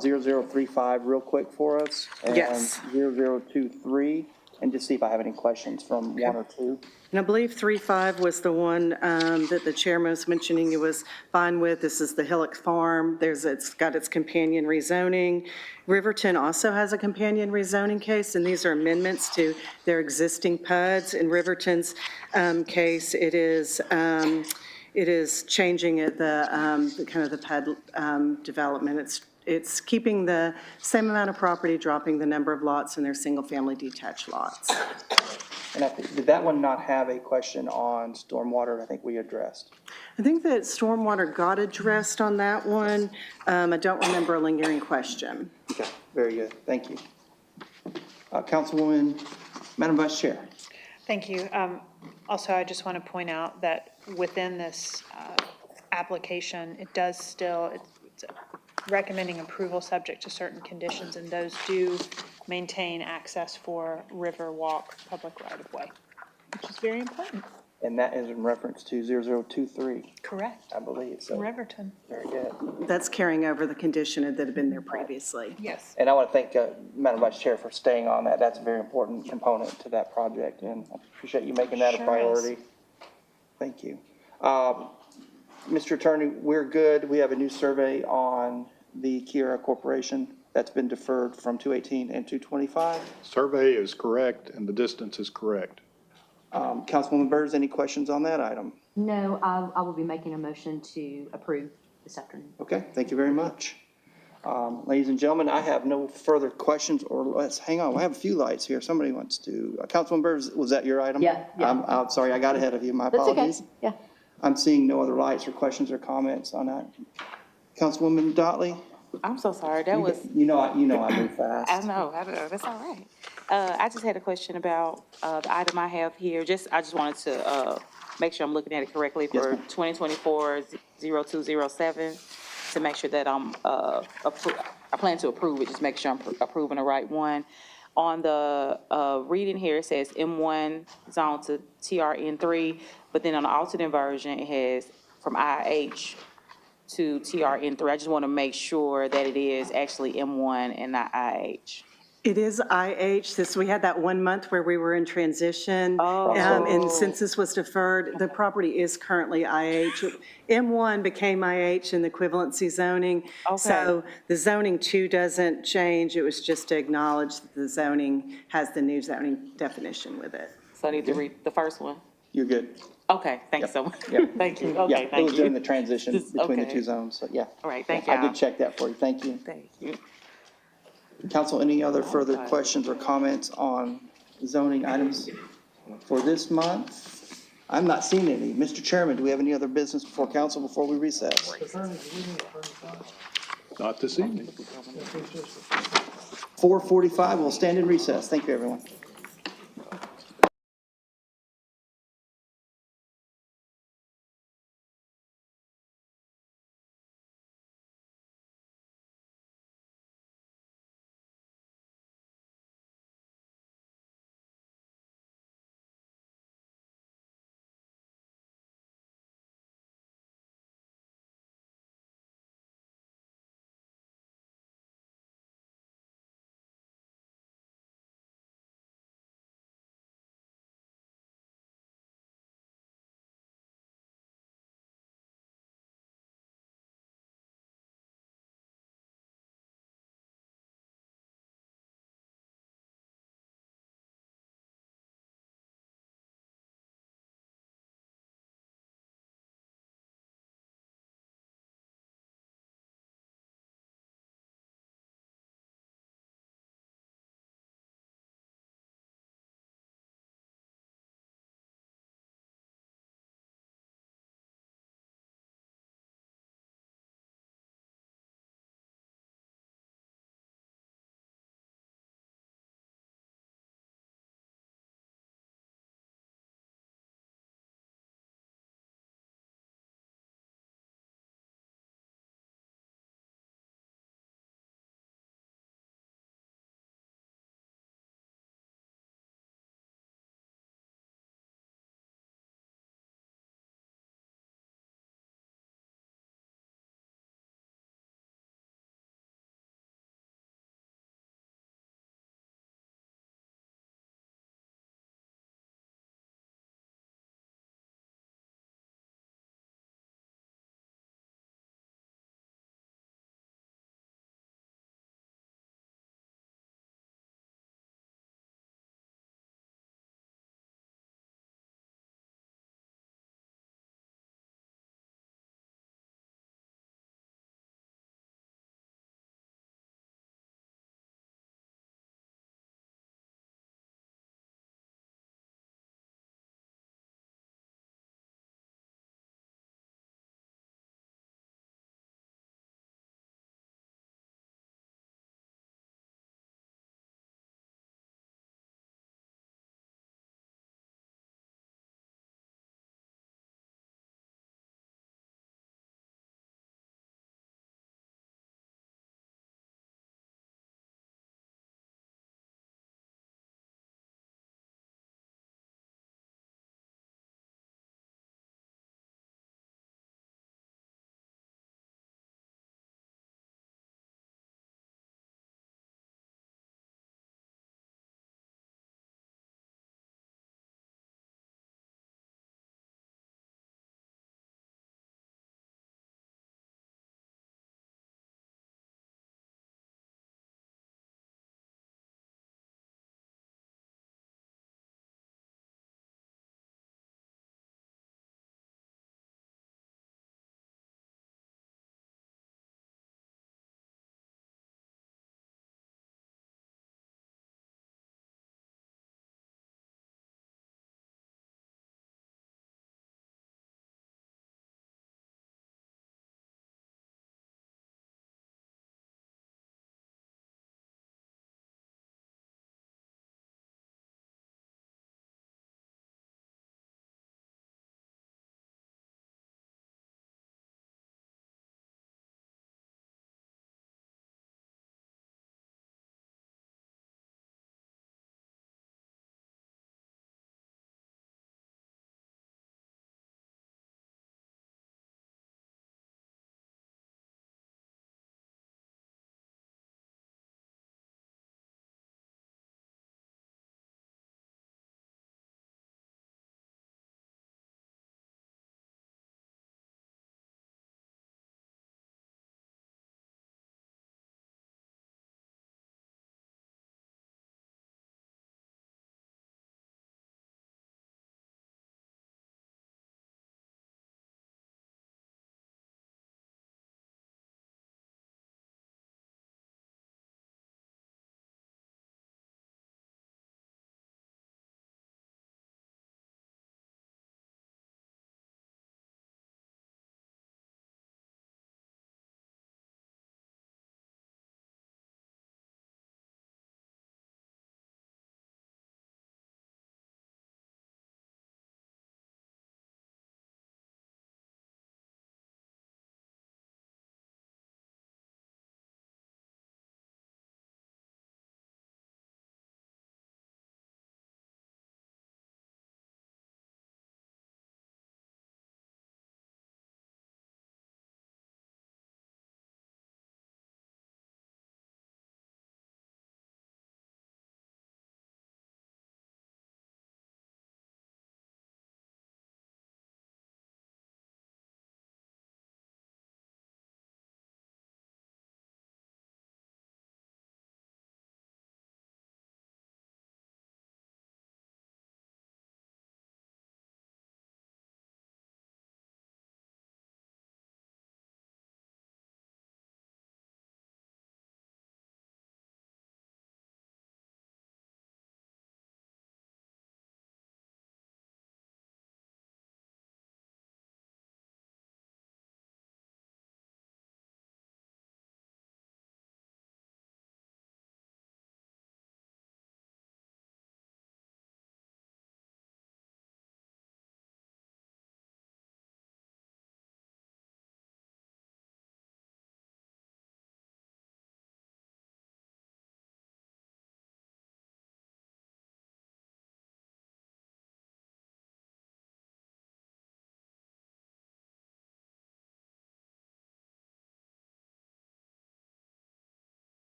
0035 real quick for us? Yes. And 0023, and just see if I have any questions from 1 or 2. And I believe 3.5 was the one that the chairman was mentioning he was fine with. This is the Hillock Farm. It's got its companion rezoning. Riverton also has a companion rezoning case, and these are amendments to their existing PUDs. In Riverton's case, it is changing it, the kind of the PUD development. It's keeping the same amount of property, dropping the number of lots in their single-family detached lots. And did that one not have a question on stormwater? I think we addressed. I think that stormwater got addressed on that one. I don't remember a lingering question. Okay, very good. Thank you. Councilwoman, Madam Vice Chair. Thank you. Also, I just want to point out that within this application, it does still, it's recommending approval subject to certain conditions, and those do maintain access for river walk, public right-of-way, which is very important. And that is in reference to 0023, Correct. I believe, so Riverton. very good. That's carrying over the condition that had been there previously. Yes. And I want to thank Madam Vice Chair for staying on that. That's a very important component to that project, and I appreciate you making that a Sure priority. Thank you. Mr. Attorney, we're good. We have a new survey on the Kiera Corporation that's been deferred from 218 and 225. Survey is correct and the distance is correct. Councilwoman Burrs, any questions on that item? No, I will be making a motion to approve this afternoon. Okay, thank you very much. Ladies and gentlemen, I have no further questions, or hang on, I have a few lights here. Somebody wants to, Councilwoman Burrs, was that your item? Yeah. I'm sorry, I got ahead of you. My That's okay. apologies. Yeah. I'm seeing no other lights or questions or comments on that. Councilwoman Dotley? I'm so sorry, that was, You know I move fast. I know, that's all right. I just had a question about, the item I have here, I just wanted to, make sure I'm looking at it correctly Yes, for ma'am. 2024-0207, to make sure that I plan to approve it, just make sure I'm approving the right one. On the, reading here, it says M1 zone to TRN3, but then on the alternate version, it has from IH to TRN3. I just want to make sure that it is actually M1 and not IH. It is IH. We had that 1 month where we were in transition. Oh. And since this was deferred, the property is currently IH. M1 became IH in the equivalency zoning. Okay. So the zoning too doesn't change. It was just to acknowledge that the zoning has the new zoning definition with it. So I need to read the first one? You're good. Okay, thank you so much. Yep. Thank you, Yeah, okay, it thank was during you. the transition Just- between the okay. two zones, so yeah. All right, thank I y'all. did check that for you. Thank you. Thank you. Council, any other further questions or comments on zoning items for this month? I'm not seeing any. Mr. Chairman, do we have any other business before council before we recess? Not this evening. 4:45, we'll stand in recess. Thank you, everyone.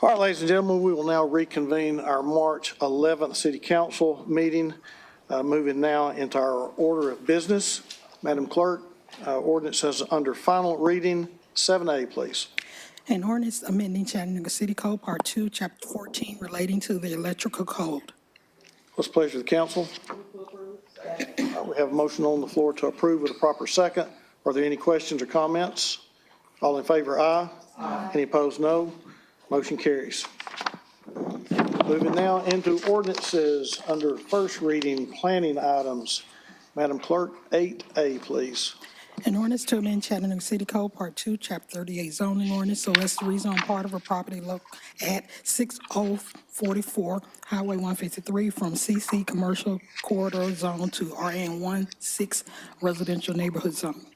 All right, ladies and gentlemen, we will now reconvene our March 11th City Council meeting, moving now into our order of business. Madam Clerk, ordinance says under final reading, 7A, please. An ordinance amending Chattanooga City Code, Part 2, Chapter 14, relating to the electrical code. What's the pleasure of the council? We have a motion on the floor to approve with a proper second. Are there any questions or comments? All in favor, aye. Aye. Any opposed, no. Motion carries. Moving now into ordinances under first reading, planning items. Madam Clerk, 8A, please. An ordinance to amend Chattanooga City Code, Part 2, Chapter 38, zoning ordinance, so as to rezone part of a property at 6044 Highway 153 from CC Commercial Corridor Zone to RN16 Residential Neighborhood Zone.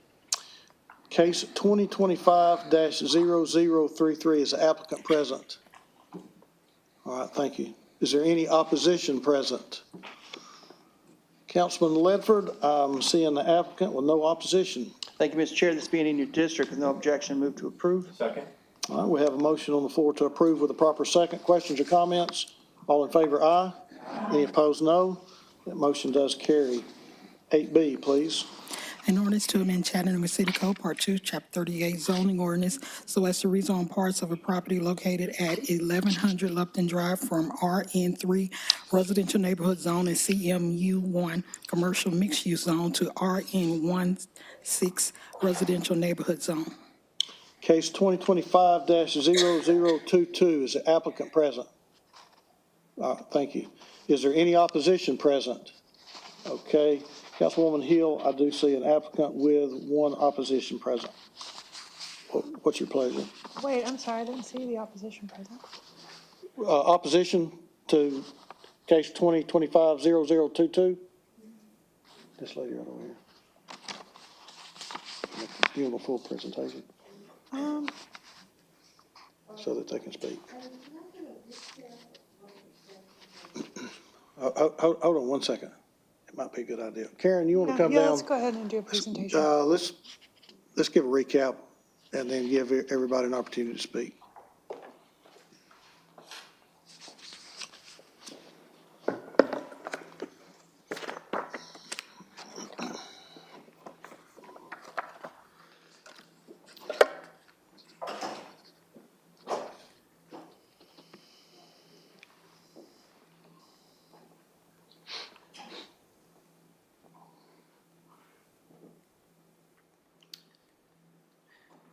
Case 2025-0033, is the applicant present? All right, thank you. Is there any opposition present? Councilman Ledford, I'm seeing the applicant with no opposition. Thank you, Mr. Chair. This being in your district with no objection, move to approve. Second. All right, we have a motion on the floor to approve with a proper second. Questions or comments? All in favor, aye. Any opposed, no. That motion does carry. 8B, please. An ordinance to amend Chattanooga City Code, Part 2, Chapter 38, zoning ordinance, so as to rezone parts of a property located at 1100 Lupton Drive from RN3 Residential Neighborhood Zone and CMU1 Commercial Mixed Use Zone to RN16 Residential Neighborhood Zone. Case 2025-0022, is the applicant present? Thank you. Is there any opposition present? Okay. Councilwoman Hill, I do see an applicant with one opposition present. What's your pleasure? Wait, I'm sorry, I didn't see the opposition present. Opposition to case 2025-0022? This lady right over here. Give them a full presentation so that they can speak. Hold on one second. It might be a good idea. Karen, you want to come down? Yeah, let's go ahead and do a presentation. Let's give a recap and then give everybody an opportunity to speak.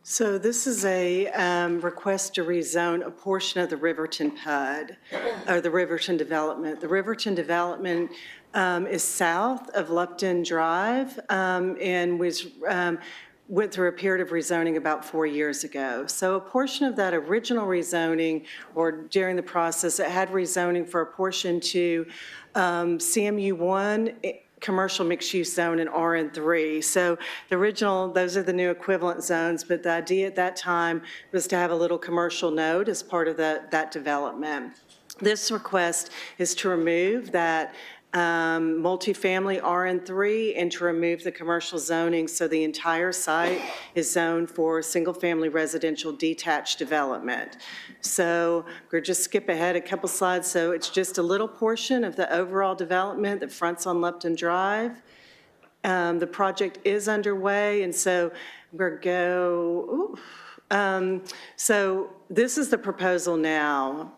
So this is a request to rezone a portion of the Riverton PUD, or the Riverton development. The Riverton development is south of Lupton Drive and went through a period of rezoning about 4 years ago. So a portion of that original rezoning, or during the process, it had rezoning for a portion to CMU1, commercial mixed-use zone, and RN3. So the original, those are the new equivalent zones, but the idea at that time was to have a little commercial node as part of that development. This request is to remove that multifamily RN3 and to remove the commercial zoning, so the entire site is zoned for single-family residential detached development. So we'll just skip ahead a couple slides. So it's just a little portion of the overall development that fronts on Lupton Drive. The project is underway, and so we're so this is the proposal now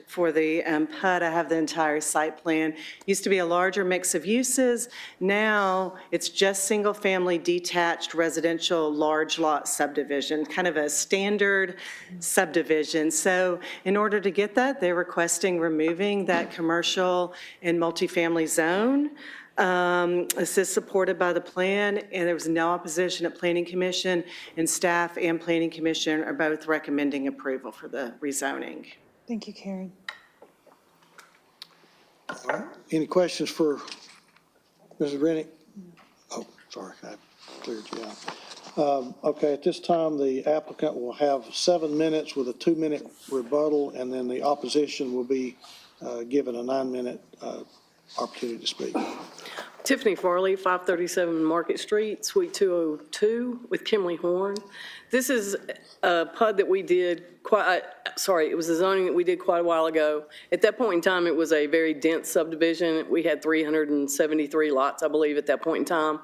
for the PUD. I have the entire site plan. Used to be a larger mix of uses. Now it's just single-family detached residential large lot subdivision, kind of a standard subdivision. So in order to get that, they're requesting removing that commercial and multifamily zone. This is supported by the plan, and there was no opposition at Planning Commission, and staff and Planning Commission are both recommending approval for the rezoning. Thank you, Karen. All right. Any questions for Mrs. Rennick? Oh, sorry, I cleared you out. Okay, at this time, the applicant will have 7 minutes with a 2-minute rebuttal, and then the opposition will be given a 9-minute opportunity to speak. Tiffany Farley, 537 Market Street, Suite 202, with Kimley Horn. This is a PUD that we did it was a zoning that we did quite a while ago. At that point in time, it was a very dense subdivision. We had 373 lots, I believe, at that point in time.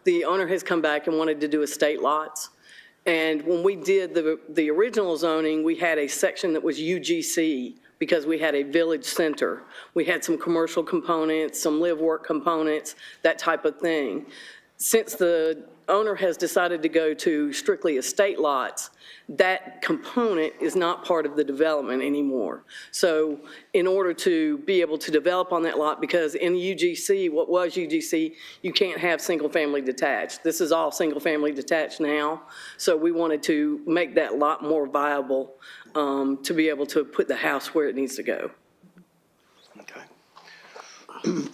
The owner has come back and wanted to do estate lots. And when we did the original zoning, we had a section that was UGC because we had a village center. We had some commercial components, some live work components, that type of thing. Since the owner has decided to go to strictly estate lots, that component is not part of the development anymore. So in order to be able to develop on that lot, because in UGC, what was UGC, you can't have single-family detached. This is all single-family detached now. So we wanted to make that lot more viable to be able to put the house where it needs to go. Okay.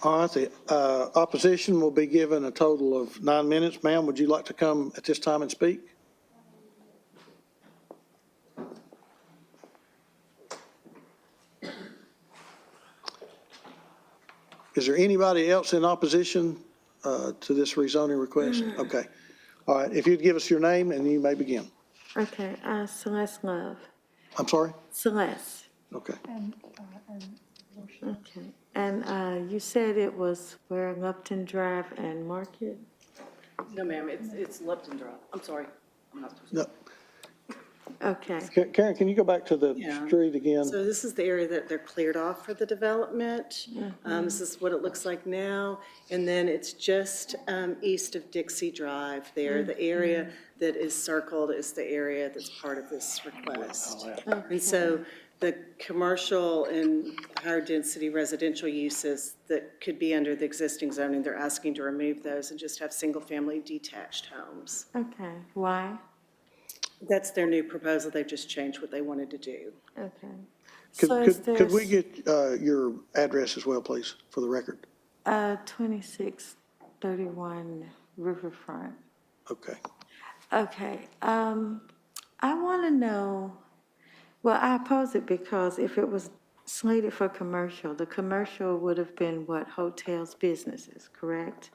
All right, the opposition will be given a total of 9 minutes. Ma'am, would you like to come at this time and speak? Is there anybody else in opposition to this rezoning request? Okay. All right, if you'd give us your name and you may begin. Okay, Celeste Love. I'm sorry? Celeste. Okay. Okay, and you said it was where Lupton Drive and Market? No, ma'am, it's Lupton Drive. I'm sorry. I'm not supposed to. No. Okay. Karen, can you go back to the street again? So this is the area that they're cleared off for the development. This is what it looks like now. And then it's just east of Dixie Drive there. The area that is circled is the area that's part of this request. And so the commercial and higher density residential uses that could be under the existing zoning, they're asking to remove those and just have single-family detached homes. Okay, why? That's their new proposal. They've just changed what they wanted to do. Okay. So Could we get your address as well, please, for the record? 2631 Riverfront. Okay. Okay, I want to know, well, I oppose it because if it was slated for commercial, the commercial would have been what, hotels, businesses, correct?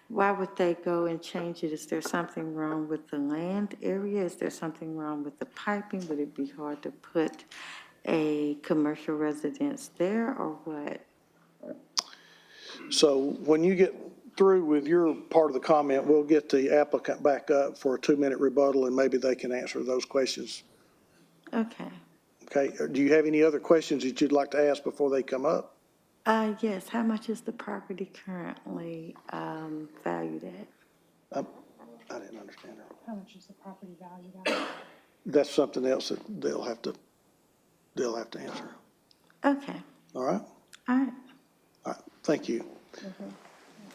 Why would they go and change it? Is there something wrong with the land area? Is there something wrong with the piping? Would it be hard to put a commercial residence there or what? So when you get through with your part of the comment, we'll get the applicant back up for a 2-minute rebuttal and maybe they can answer those questions. Okay. Okay, do you have any other questions that you'd like to ask before they come up? Yes, how much is the property currently valued at? I didn't understand her. How much is the property valued at? That's something else that they'll have to answer. Okay, All right? all right. All right, thank you.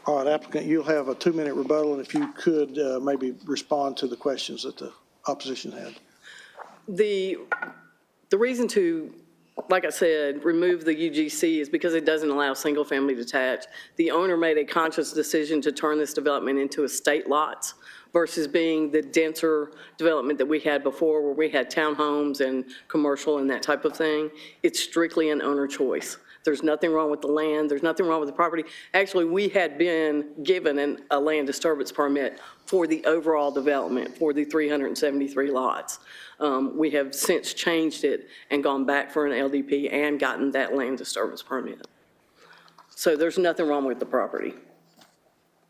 All right, applicant, you'll have a 2-minute rebuttal, and if you could maybe respond to the questions that the opposition had. The reason to, like I said, remove the UGC is because it doesn't allow single-family detached. The owner made a conscious decision to turn this development into estate lots versus being the denser development that we had before where we had townhomes and commercial and that type of thing. It's strictly an owner choice. There's nothing wrong with the land. There's nothing wrong with the property. Actually, we had been given a land disturbance permit for the overall development for the 373 lots. We have since changed it and gone back for an LDP and gotten that land disturbance permit. So there's nothing wrong with the property.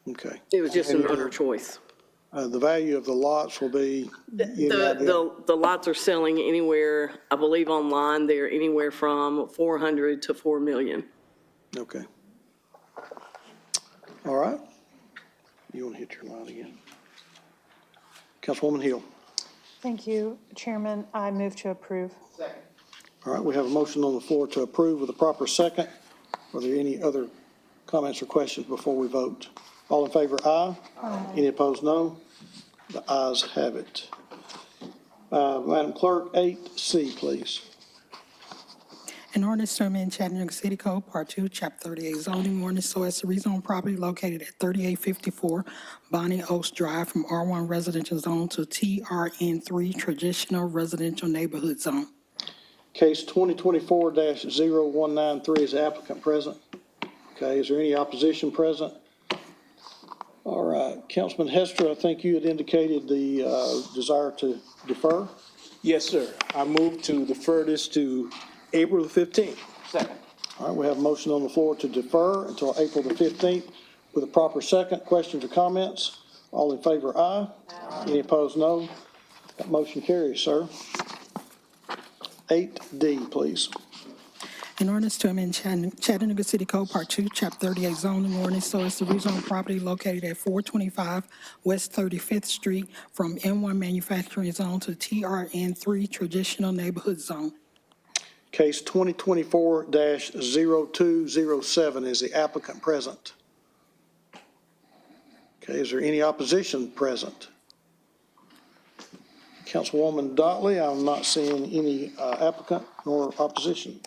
Okay. It was just an owner choice. The value of the lots will be? The lots are selling anywhere, I believe online, they're anywhere from 400 to 4 million. Okay. All right. You want to hit your line again? Councilwoman Hill. Thank you, Chairman. I move to approve. All right, we have a motion on the floor to approve with a proper second. Are there any other comments or questions before we vote? All in favor, aye. Aye. Any opposed, no. The ayes have it. Madam Clerk, 8C, please. An ordinance to amend Chattanooga City Code, Part 2, Chapter 38 zoning ordinance so as to rezone property located at 3854 Bonnie Oaks Drive from R1 residential zone to TRN3 traditional residential neighborhood zone. Case 2024-0193, is the applicant present? Okay, is there any opposition present? All right, Councilman Hester, I think you had indicated the desire to defer. Yes, sir. I move to defer this to April the 15th. Second. All right, we have a motion on the floor to defer until April the 15th with a proper second. Questions or comments? All in favor, aye. Any opposed, no. That motion carries, sir. 8D, please. An ordinance to amend Chattanooga City Code, Part 2, Chapter 38 zoning ordinance so as to rezone property located at 425 West 35th Street from M1 manufacturing zone to TRN3 traditional neighborhood zone. Case 2024-0207, is the applicant present? Okay, is there any opposition present? Councilwoman Dotley, I'm not seeing any applicant nor opposition.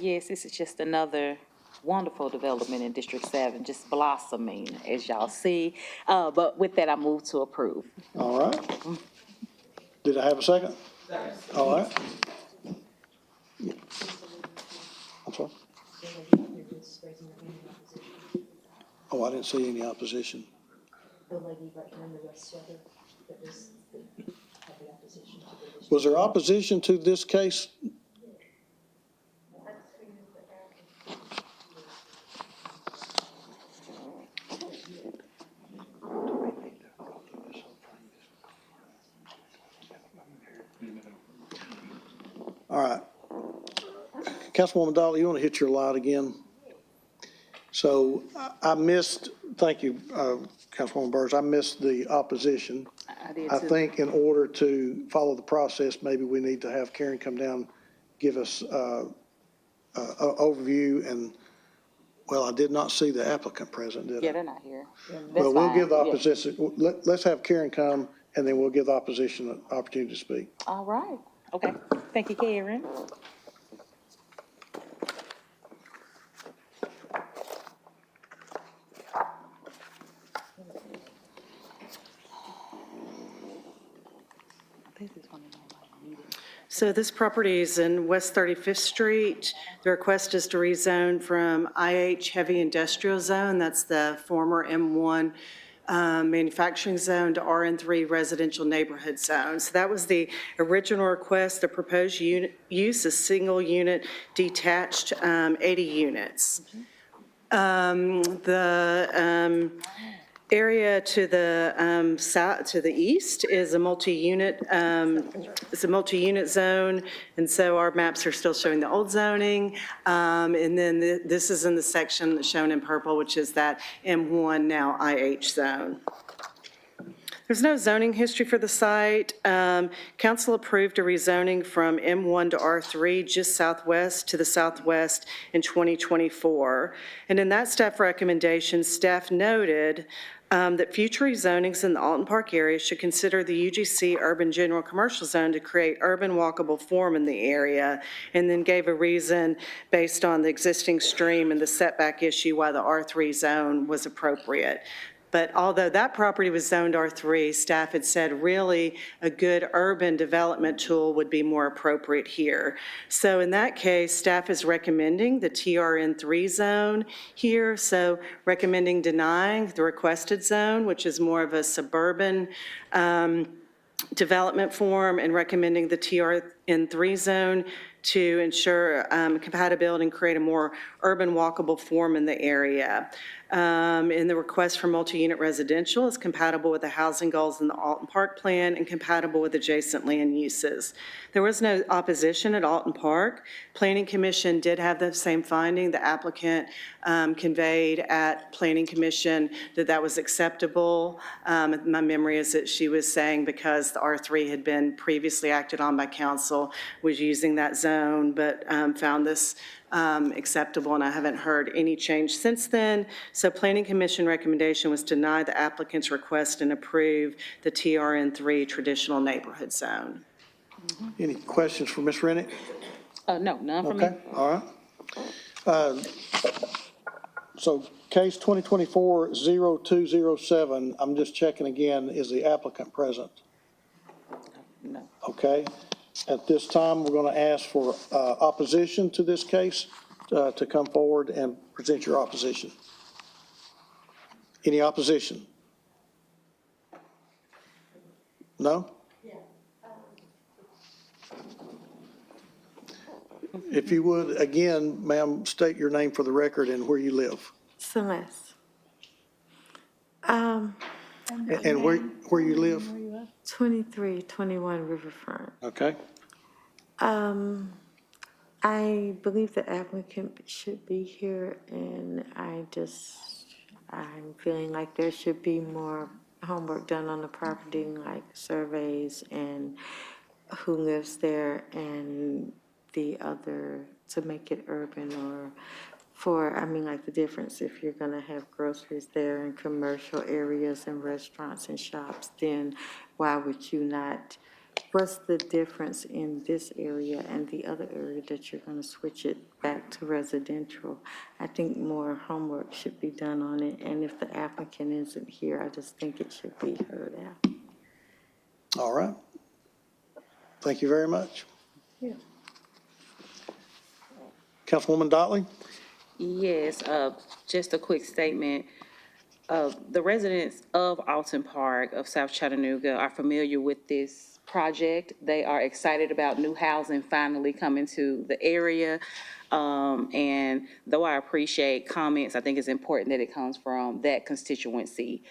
Yes, this is just another wonderful development in District 7, just blossoming, as y'all see. But with that, I move to approve. All right. Did I have a second? Second. All right. I'm sorry? Oh, I didn't see any opposition. The lady right here in the red sweater that was had the opposition to the. Was there opposition to this case? All right. Councilwoman Dolly, you want to hit your light again? So I missed, thank you, Councilwoman Burrs, I missed the opposition. I did I too. think in order to follow the process, maybe we need to have Karen come down, give us an overview, and, well, I did not see the applicant present, did I? Yeah, they're not here. That's Well, we'll fine. give the Yeah. opposition, let's have Karen come, and then we'll give the opposition an opportunity to speak. All right, okay. Thank you, Karen. So this property is in West 35th Street. The request is to rezone from IH Heavy Industrial Zone, that's the former M1 manufacturing zone, to RN3 Residential Neighborhood Zone. So that was the original request. The proposed use is single unit detached, 80 units. The area to the south, to the east is a multi-unit, zone, and so our maps are still showing the old zoning. And then this is in the section that's shown in purple, which is that M1 now IH zone. There's no zoning history for the site. Council approved a rezoning from M1 to R3 just southwest to the southwest in 2024. And in that staff recommendation, staff noted that future rezonings in the Alton Park area should consider the UGC Urban General Commercial Zone to create urban walkable form in the area, and then gave a reason based on the existing stream and the setback issue why the R3 zone was appropriate. But although that property was zoned R3, staff had said really a good urban development tool would be more appropriate here. So in that case, staff is recommending the TRN3 zone here. So recommending denying the requested zone, which is more of a suburban development form, and recommending the TRN3 zone to ensure compatibility and create a more urban walkable form in the area. And the request for multi-unit residential is compatible with the housing goals in the Alton Park Plan and compatible with adjacent land uses. There was no opposition at Alton Park. Planning Commission did have the same finding. The applicant conveyed at Planning Commission that that was acceptable. My memory is that she was saying because the R3 had been previously acted on by council, was using that zone, but found this acceptable, and I haven't heard any change since then. So Planning Commission recommendation was deny the applicant's request and approve the TRN3 traditional neighborhood zone. Any questions for Ms. Rennick? No, none from me. Okay, all right. So case 2024-0207, I'm just checking again, is the applicant present? No. Okay. At this time, we're going to ask for opposition to this case to come forward and present your opposition. Any opposition? No? If you would, again, ma'am, state your name for the record and where you live. Celeste. And where you live? 2321 Riverfront. Okay. I believe the applicant should be here, and I'm feeling like there should be more homework done on the property, like surveys and who lives there and the other, to make it urban or like the difference, if you're gonna have groceries there and commercial areas and restaurants and shops, then why would you not? What's the difference in this area and the other area that you're gonna switch it back to residential? I think more homework should be done on it, and if the applicant isn't here, I just think it should be heard out. All right. Thank you very much. Yeah. Councilwoman Dotley? Yes, just a quick statement. The residents of Alton Park of South Chattanooga are familiar with this project. They are excited about new housing finally coming to the area. And though I appreciate comments, I think it's important that it comes from that constituency.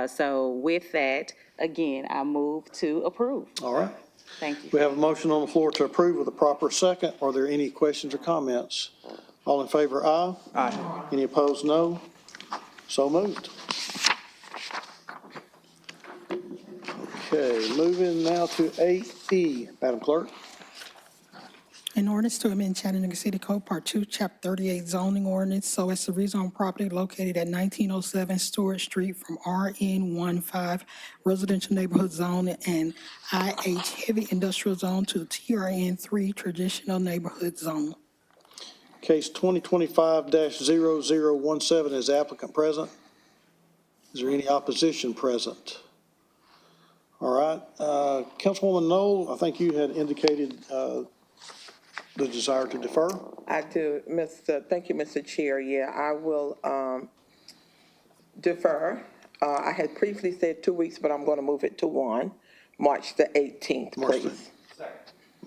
So with that, again, I move to approve. All right. Thank you. We have a motion on the floor to approve with a proper second. Are there any questions or comments? All in favor, aye. Aye. Any opposed, no. So moved. Okay, moving now to 8E. Madam Clerk. An ordinance to amend Chattanooga City Code Part 2, Chapter 38 zoning ordinance so as to rezone property located at 1907 Stewart Street from RN15 residential neighborhood zone and IH heavy industrial zone to TRN3 traditional neighborhood zone. Case 2025-0017, is the applicant present? Is there any opposition present? All right, Councilwoman Knoll, I think you had indicated the desire to defer. I do, thank you, Mr. Chair. Yeah, I will defer. I had previously said 2 weeks, but I'm going to move it to March the 18th, please.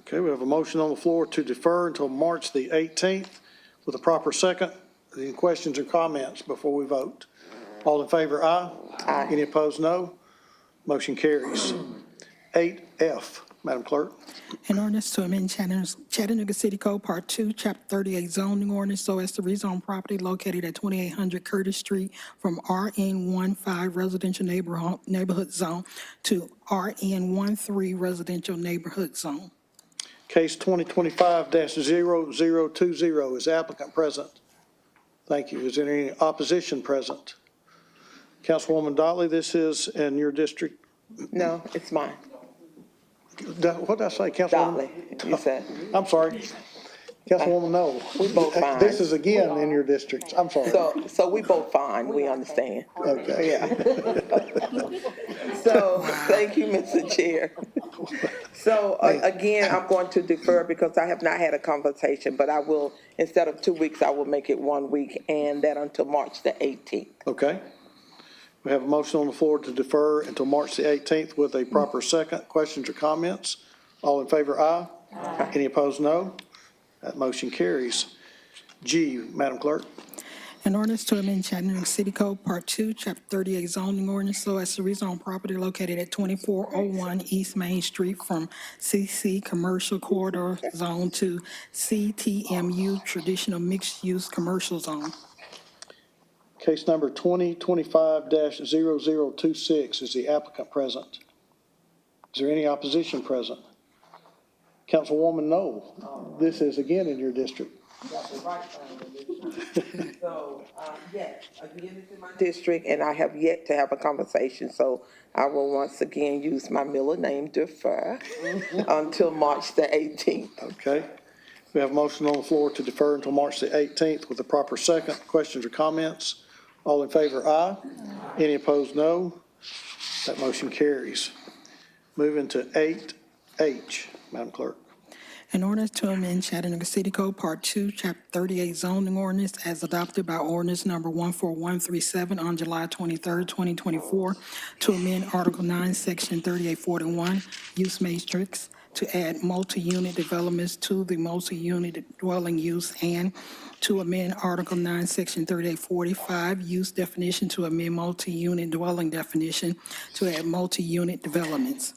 Okay, we have a motion on the floor to defer until March the 18th with a proper second. Any questions or comments before we vote? All in favor, aye. Aye. Any opposed, no. Motion carries. 8F, Madam Clerk. An ordinance to amend Chattanooga City Code Part 2, Chapter 38 zoning ordinance so as to rezone property located at 2800 Curtis Street from RN15 residential neighborhood zone to RN13 residential neighborhood zone. Case 2025-0020, is the applicant present? Thank you. Is there any opposition present? Councilwoman Dotley, this is in your district? No, it's mine. What did I say, Councilwoman? Dotley, you said. I'm sorry. Councilwoman Knoll. We both fine. This is again in your district. I'm sorry. So we both fine, we understand. Okay. Yeah. So, thank you, Mr. Chair. So, again, I'm going to defer because I have not had a conversation, but I will, instead of 2 weeks, I will make it 1 week, and that until March the 18th. Okay. We have a motion on the floor to defer until March the 18th with a proper second. Questions or comments? All in favor, aye. Aye. Any opposed, no. That motion carries. G, Madam Clerk. An ordinance to amend Chattanooga City Code Part 2, Chapter 38 zoning ordinance so as to rezone property located at 2401 East Main Street from CC Commercial Corridor Zone to CTMU Traditional Mixed Use Commercial Zone. Case number 2025-0026, is the applicant present? Is there any opposition present? Councilwoman Knoll, this is again in your district. So, yes, again, it's in my district, and I have yet to have a conversation, so I will once again use my middle name, defer, until March the 18th. Okay. We have a motion on the floor to defer until March the 18th with a proper second. Questions or comments? All in favor, aye. Any opposed, no. That motion carries. Moving to 8H, Madam Clerk. An ordinance to amend Chattanooga City Code Part 2, Chapter 38 zoning ordinance as adopted by ordinance number 14137 on July 23rd, 2024, to amend Article 9, Section 3841, use matrix, to add multi-unit developments to the multi-unit dwelling use, and to amend Article 9, Section 3845, use definition, to amend multi-unit dwelling definition, to add multi-unit developments.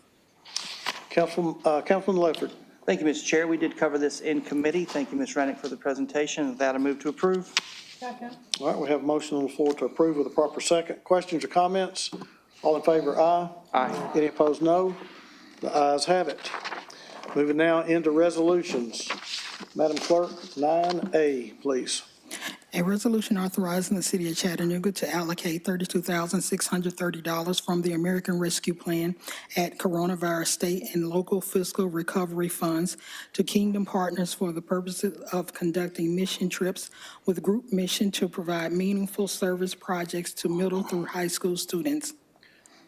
Councilman Ledford. Thank you, Mr. Chair. We did cover this in committee. Thank you, Ms. Rennick, for the presentation. With that, I move to approve. All right, we have a motion on the floor to approve with a proper second. Questions or comments? All in favor, aye. Aye. Any opposed, no. The ayes have it. Moving now into resolutions. Madam Clerk, 9A, please. A resolution authorizing the city of Chattanooga to allocate $32,630 from the American Rescue Plan at coronavirus state and local fiscal recovery funds to Kingdom Partners for the purposes of conducting mission trips with group mission to provide meaningful service projects to middle through high school students.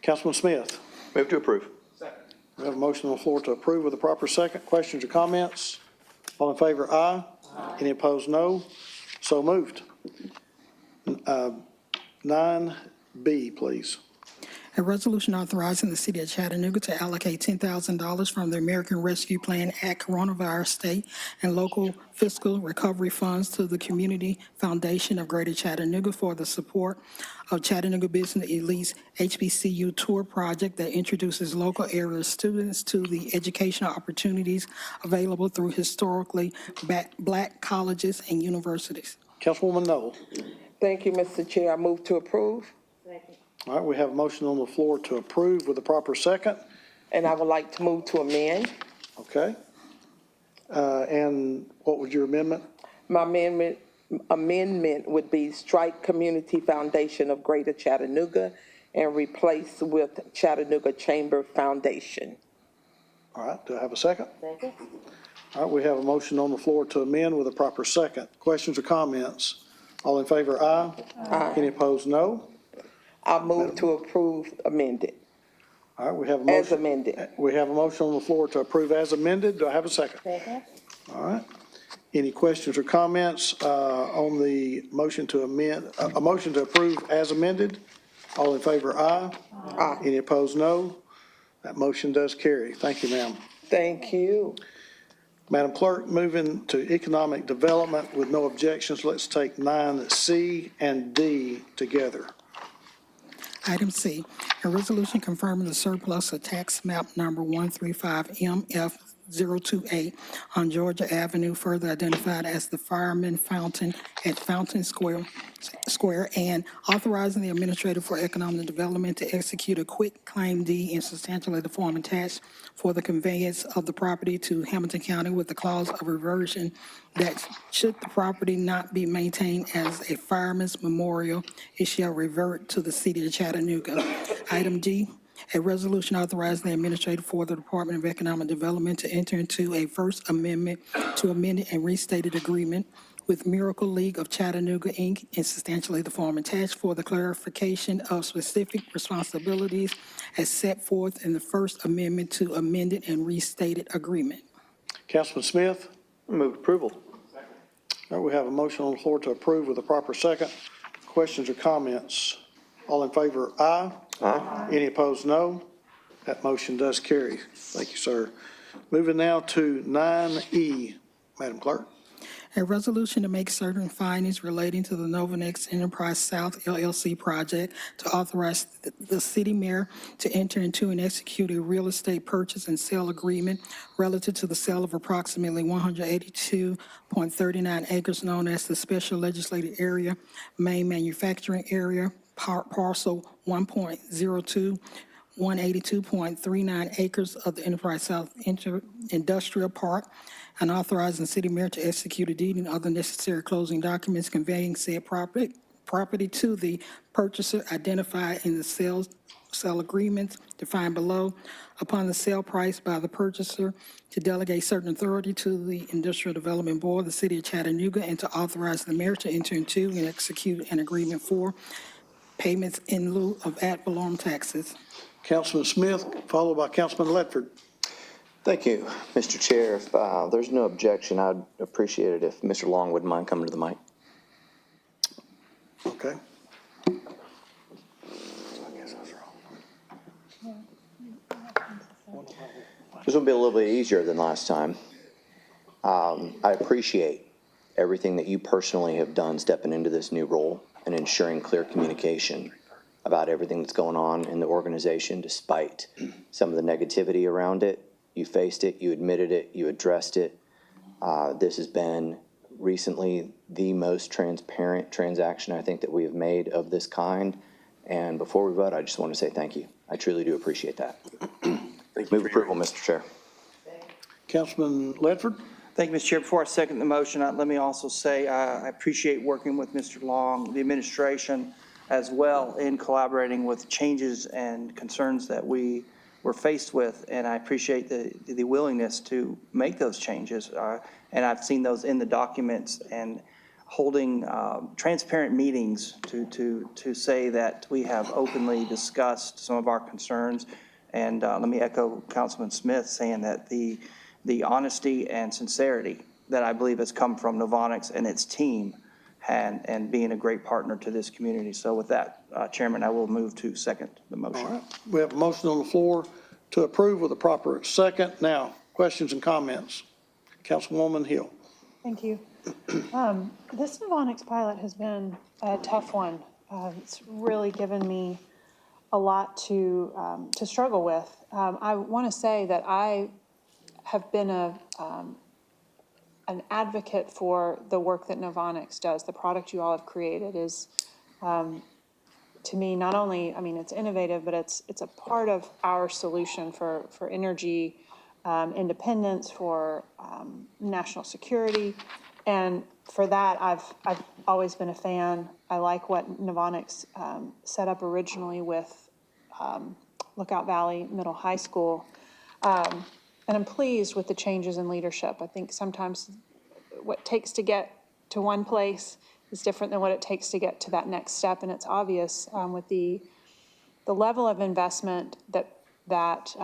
Councilman Smith. Move to approve. We have a motion on the floor to approve with a proper second. Questions or comments? All in favor, aye. Any opposed, no. So moved. 9B, please. A resolution authorizing the city of Chattanooga to allocate $10,000 from the American Rescue Plan Act coronavirus state and local fiscal recovery funds to the Community Foundation of Greater Chattanooga for the support of Chattanooga Business Elite's HBCU tour project that introduces local area students to the educational opportunities available through historically black colleges and universities. Councilwoman Noel. Thank you, Mr. Chair. I move to approve. All right, we have a motion on the floor to approve with a proper second. And I would like to move to amend. Okay. And what was your amendment? My amendment would be strike Community Foundation of Greater Chattanooga and replace with Chattanooga Chamber Foundation. All right, do I have a second? Second. All right, we have a motion on the floor to amend with a proper second. Questions or comments? All in favor, aye. Aye. Any opposed, no. I move to approve amended. All right, we have a motion. As amended. We have a motion on the floor to approve as amended. Do I have a second? Second. All right. Any questions or comments on the motion to amend, a motion to approve as amended? All in favor, aye. Aye. Any opposed, no. That motion does carry. Thank you, ma'am. Thank you. Madam Clerk, moving to economic development with no objections, let's take 9C and D together. Item C, a resolution confirming the surplus of tax map number 135MF028 on Georgia Avenue, further identified as the Fireman Fountain at Fountain Square, and authorizing the Administrator for Economic Development to execute a quick claim deed in substantially the form attached for the conveyance of the property to Hamilton County with the clause of reversion that should the property not be maintained as a fireman's memorial, it shall revert to the city of Chattanooga. Item D, a resolution authorizing the administrator for the Department of Economic Development to enter into a first amendment to amended and restated agreement with Miracle League of Chattanooga, Inc., in substantially the form attached for the clarification of specific responsibilities as set forth in the first amendment to amended and restated agreement. Councilman Smith? Move approval. All right, we have a motion on the floor to approve with a proper second. Questions or comments? All in favor, aye. Aye. Any opposed, no. That motion does carry. Thank you, sir. Moving now to 9E, Madam Clerk. A resolution to make certain findings relating to the Novanex Enterprise South LLC project to authorize the city mayor to enter into and execute a real estate purchase and sale agreement relative to the sale of approximately 182.39 acres known as the Special Legislative Area, Main Manufacturing Area, parcel 1.02, 182.39 acres of the Enterprise South Industrial Park, and authorizing the city mayor to execute a deed and other necessary closing documents conveying said property to the purchaser identified in the sale agreements defined below, upon the sale price by the purchaser, to delegate certain authority to the Industrial Development Board of the city of Chattanooga, and to authorize the mayor to enter into and execute an agreement for payments in lieu of ad valorem taxes. Councilman Smith, followed by Councilman Ledford. Thank you, Mr. Chair. If there's no objection, I'd appreciate it if Mr. Long wouldn't mind coming to the mic. Okay. This will be a little bit easier than last time. I appreciate everything that you personally have done stepping into this new role and ensuring clear communication about everything that's going on in the organization, despite some of the negativity around it. You faced it, you admitted it, you addressed it. This has been recently the most transparent transaction I think that we have made of this kind. And before we vote, I just want to say thank you. I truly do appreciate that. Move approval, Mr. Chair. Councilman Ledford? Thank you, Mr. Chair. Before I second the motion, let me also say I appreciate working with Mr. Long, the administration, as well in collaborating with changes and concerns that we were faced with, and I appreciate the willingness to make those changes. And I've seen those in the documents, and holding transparent meetings to say that we have openly discussed some of our concerns. And let me echo Councilman Smith saying that the honesty and sincerity that I believe has come from Novonix and its team and being a great partner to this community. So with that, Chairman, I will move to second the motion. All right. We have a motion on the floor to approve with a proper second. Now, questions and comments. Councilwoman Hill. Thank you. This Novonix pilot has been a tough one. It's really given me a lot to struggle with. I want to say that I have been an advocate for the work that Novonix does. The product you all have created is, to me, not only, I mean, it's innovative, but it's a part of our solution for energy independence, for national security. And for that, I've always been a fan. I like what Novonix set up originally with Lookout Valley Middle High School. And I'm pleased with the changes in leadership. I think sometimes what it takes to get to one place is different than what it takes to get to that next step. And it's obvious with the level of investment that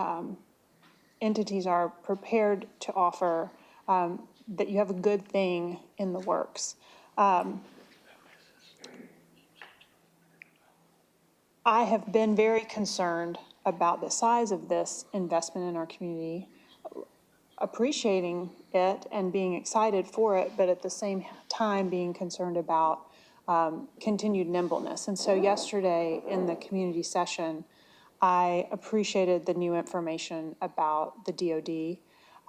entities are prepared to offer, that you have a good thing in the works. I have been very concerned about the size of this investment in our community, appreciating it and being excited for it, but at the same time being concerned about continued nimbleness. And so yesterday in the community session, I appreciated the new information about the DoD.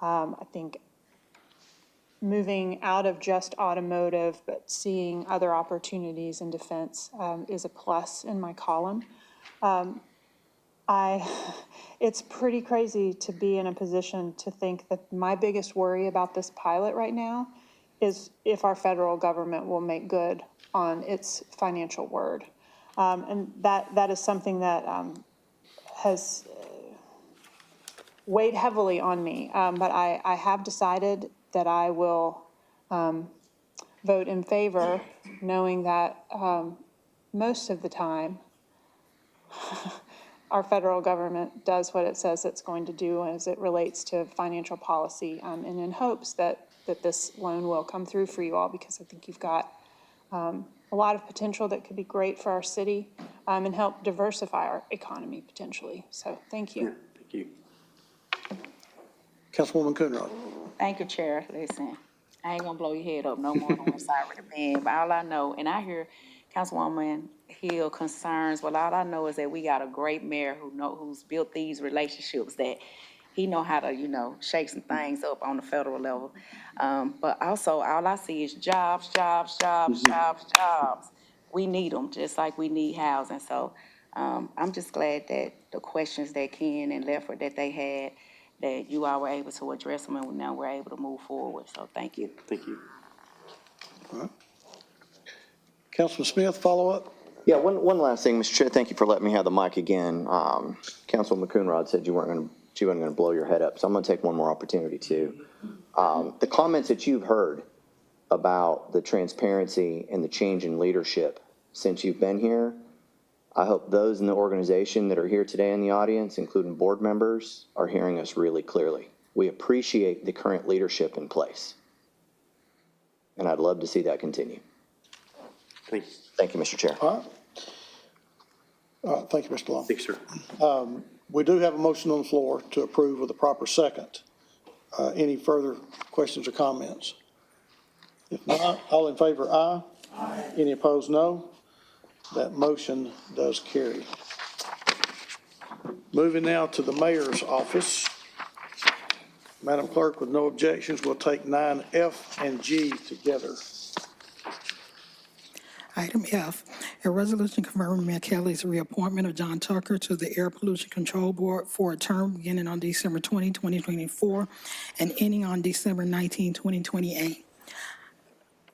I think moving out of just automotive, but seeing other opportunities in defense is a plus in my column. It's pretty crazy to be in a position to think that my biggest worry about this pilot right now is if our federal government will make good on its financial word. And that is something that has weighed heavily on me. But I have decided that I will vote in favor, knowing that most of the time, our federal government does what it says it's going to do as it relates to financial policy, and in hopes that this loan will come through for you all, because I think you've got a lot of potential that could be great for our city and help diversify our economy potentially. So thank you. Thank you. Councilwoman Coonrod. Thank you, Chair. Listen, I ain't gonna blow your head up no more on the side of the bed, but all I know, and I hear Councilwoman Hill concerns, but all I know is that we got a great mayor who's built these relationships, that he know how to, shake some things up on the federal level. But also, all I see is jobs, jobs, jobs, jobs, jobs. We need them just like we need housing. So I'm just glad that the questions that Ken and Lefford that they had, that you all were able to address them, and now we're able to move forward. So thank you. Thank you. All right. Councilman Smith, follow up? Yeah, one last thing, Mr. Chair. Thank you for letting me have the mic again. Councilwoman Coonrod said she wasn't going to blow your head up, so I'm going to take one more opportunity too. The comments that you've heard about the transparency and the change in leadership since you've been here, I hope those in the organization that are here today in the audience, including board members, are hearing us really clearly. We appreciate the current leadership in place. And I'd love to see that continue. Thank you. Thank you, Mr. Chair. All right. Thank you, Mr. Long. Thanks, sir. We do have a motion on the floor to approve with a proper second. Any further questions or comments? If not, all in favor, aye. Aye. Any opposed, no. That motion does carry. Moving now to the mayor's office. Madam Clerk, with no objections, we'll take 9F and G together. Item F, a resolution confirming Mayor Kelly's reappointment of John Tucker to the Air Pollution Control Board for a term beginning on December 20, 2024, and ending on December 19, 2028.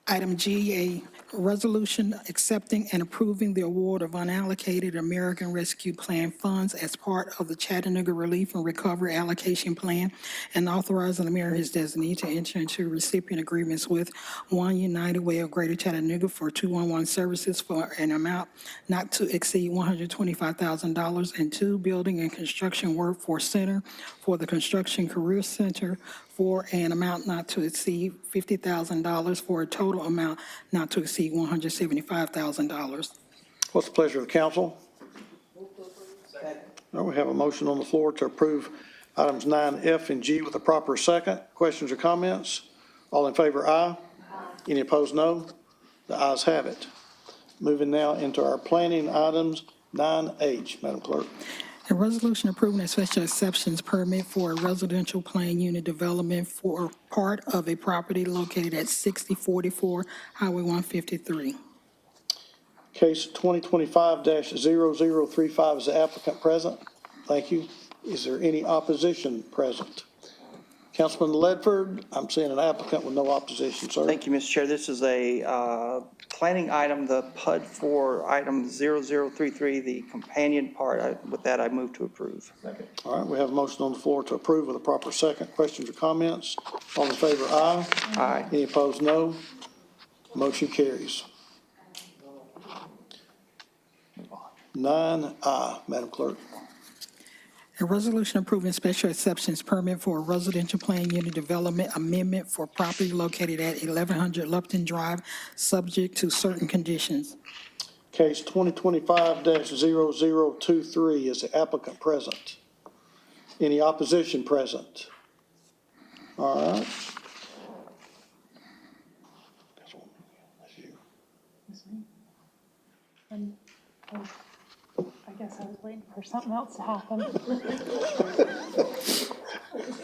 Item G, a resolution accepting and approving the award of unallocated American Rescue Plan funds as part of the Chattanooga Relief and Recovery Allocation Plan, and authorizing the mayor and his designee to enter into recipient agreements with One United Way of Greater Chattanooga for 211 services for an amount not to exceed $125,000, and 2 Building and Construction Workforce Center for the Construction Career Center for an amount not to exceed $50,000 for a total amount not to exceed $175,000. What's the pleasure of the council? Now we have a motion on the floor to approve items 9F and G with a proper second. Questions or comments? All in favor, aye. Any opposed, no. The ayes have it. Moving now into our planning items, 9H, Madam Clerk. A resolution approving a special exceptions permit for a residential plan unit development for part of a property located at 6044 Highway 153. Case 2025-0035, is the applicant present? Thank you. Is there any opposition present? Councilman Ledford, I'm seeing an applicant with no opposition, sir. Thank you, Mr. Chair. This is a planning item, the PUD for item 0033, the companion part. With that, I move to approve. All right, we have a motion on the floor to approve with a proper second. Questions or comments? All in favor, aye. Aye. Any opposed, no. Motion carries. 9I, Madam Clerk. A resolution approving special exceptions permit for a residential plan unit development amendment for property located at 1100 Lupton Drive, subject to certain conditions. Case 2025-0023, is the applicant present? Any opposition present? All right. I guess I was waiting for something else to happen.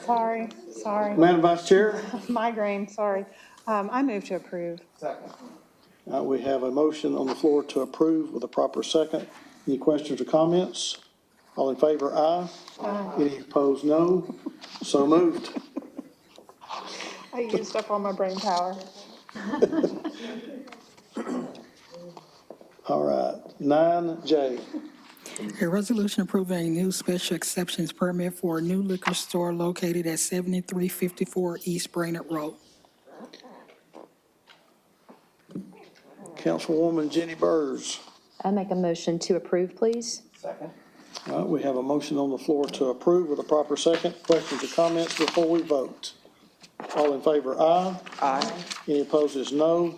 Sorry. Madam Vice Chair? Migraine, sorry. I move to approve. We have a motion on the floor to approve with a proper second. Any questions or comments? All in favor, aye. Any opposed, no. So moved. I used up all my brain power. All right, 9J. A resolution approving a new special exceptions permit for a new liquor store located at 7354 East Brainerd Road. Councilwoman Jenny Burrs. I make a motion to approve, please. Second. All right, we have a motion on the floor to approve with a proper second. Questions or comments before we vote? All in favor, aye. Aye. Any opposed is no.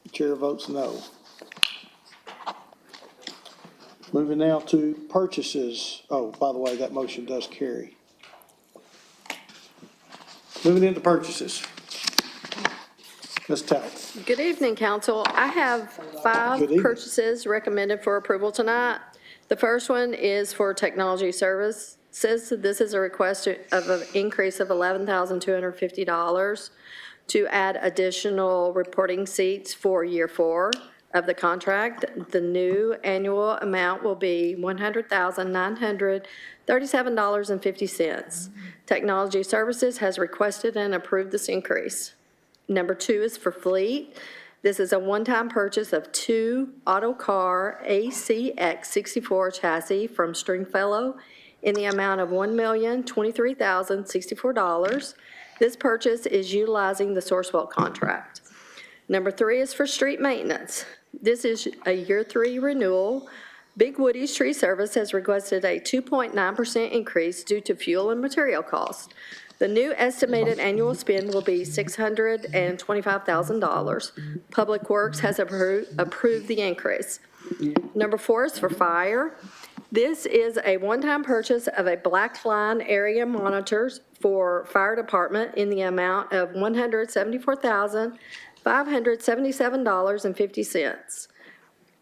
The chair votes no. Moving now to purchases. Oh, by the way, that motion does carry. Moving into purchases. Ms. Talbot. Good evening, council. I have 5 Good evening. purchases recommended for approval tonight. The first one is for technology services. This is a request of an increase of $11,250 to add additional reporting seats for year 4 of the contract. The new annual amount will be $100,937.50. Technology Services has requested and approved this increase. Number 2 is for fleet. This is a one-time purchase of 2 Autocar ACX64 chassis from Stringfellow in the amount of $1,023,064. This purchase is utilizing the Sourcewell contract. Number 3 is for street maintenance. This is a year 3 renewal. Big Woody's Tree Service has requested a 2.9% increase due to fuel and material costs. The new estimated annual spend will be $625,000. Public Works has approved the increase. Number 4 is for fire. This is a one-time purchase of a black line area monitors for fire department in the amount of $174,577.50.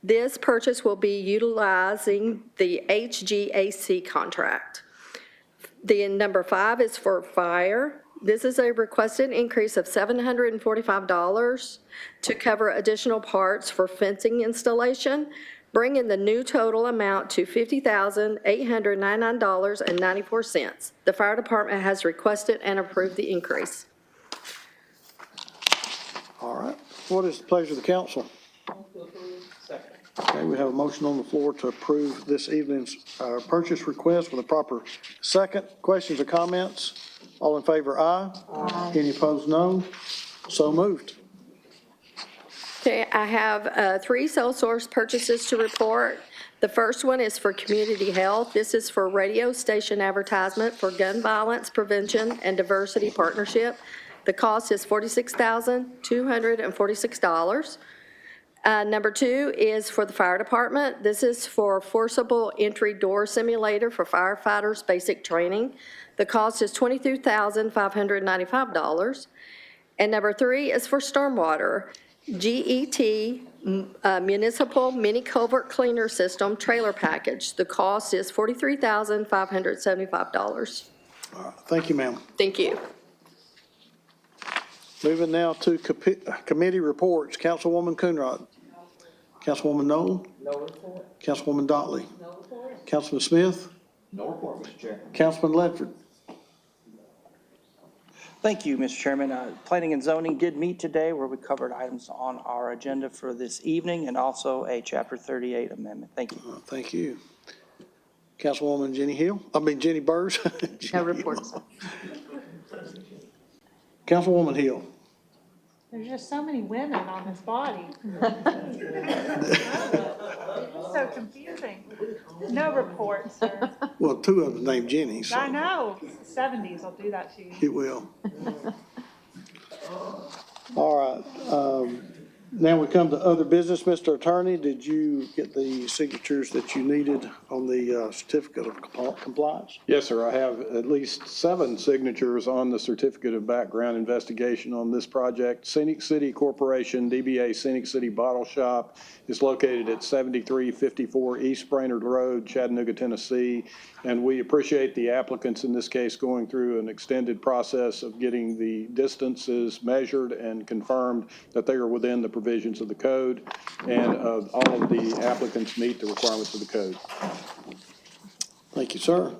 This purchase will be utilizing the HGAC contract. The number 5 is for fire. This is a requested increase of $745 to cover additional parts for fencing installation, bringing the new total amount to $50,899.94. The fire department has requested and approved the increase. All right. What is the pleasure of the council? Okay, we have a motion on the floor to approve this evening's purchase request with a proper second. Questions or comments? All in favor, aye. Aye. Any opposed, no. So moved. Okay, I have 3 sole source purchases to report. The first one is for community health. This is for radio station advertisement for gun violence prevention and diversity partnership. The cost is $46,246. Number 2 is for the fire department. This is for forcible entry door simulator for firefighters basic training. The cost is $22,595. And number 3 is for stormwater. GET Municipal Mini Culvert Cleaner System Trailer Package. The cost is $43,575. Thank you, ma'am. Thank you. Moving now to committee reports. Councilwoman Coonrod. Councilwoman Noel. No report. Councilwoman Dotley. No report. Councilman Smith. No report, Mr. Chair. Councilman Ledford. Thank you, Mr. Chairman. Planning and zoning did meet today where we covered items on our agenda for this evening and also a Chapter 38 amendment. Thank you. Thank you. Councilwoman Jenny Burrs. No reports. Councilwoman Hill. There's just so many women on his body. It's so confusing. No report, sir. Well, 2 of them named Jenny, so. I know, 70s will do that to you. It will. All right. Now we come to other business. Mr. Attorney, did you get the signatures that you needed on the certificate of compliance? Yes, sir. I have at least 7 signatures on the certificate of background investigation on this project. Scenic City Corporation, DBA Scenic City Bottle Shop, is located at 7354 East Brainerd Road, Chattanooga, Tennessee. And we appreciate the applicants in this case going through an extended process of getting the distances measured and confirmed that they are within the provisions of the code, and all of the applicants meet the requirements of the code. Thank you, sir.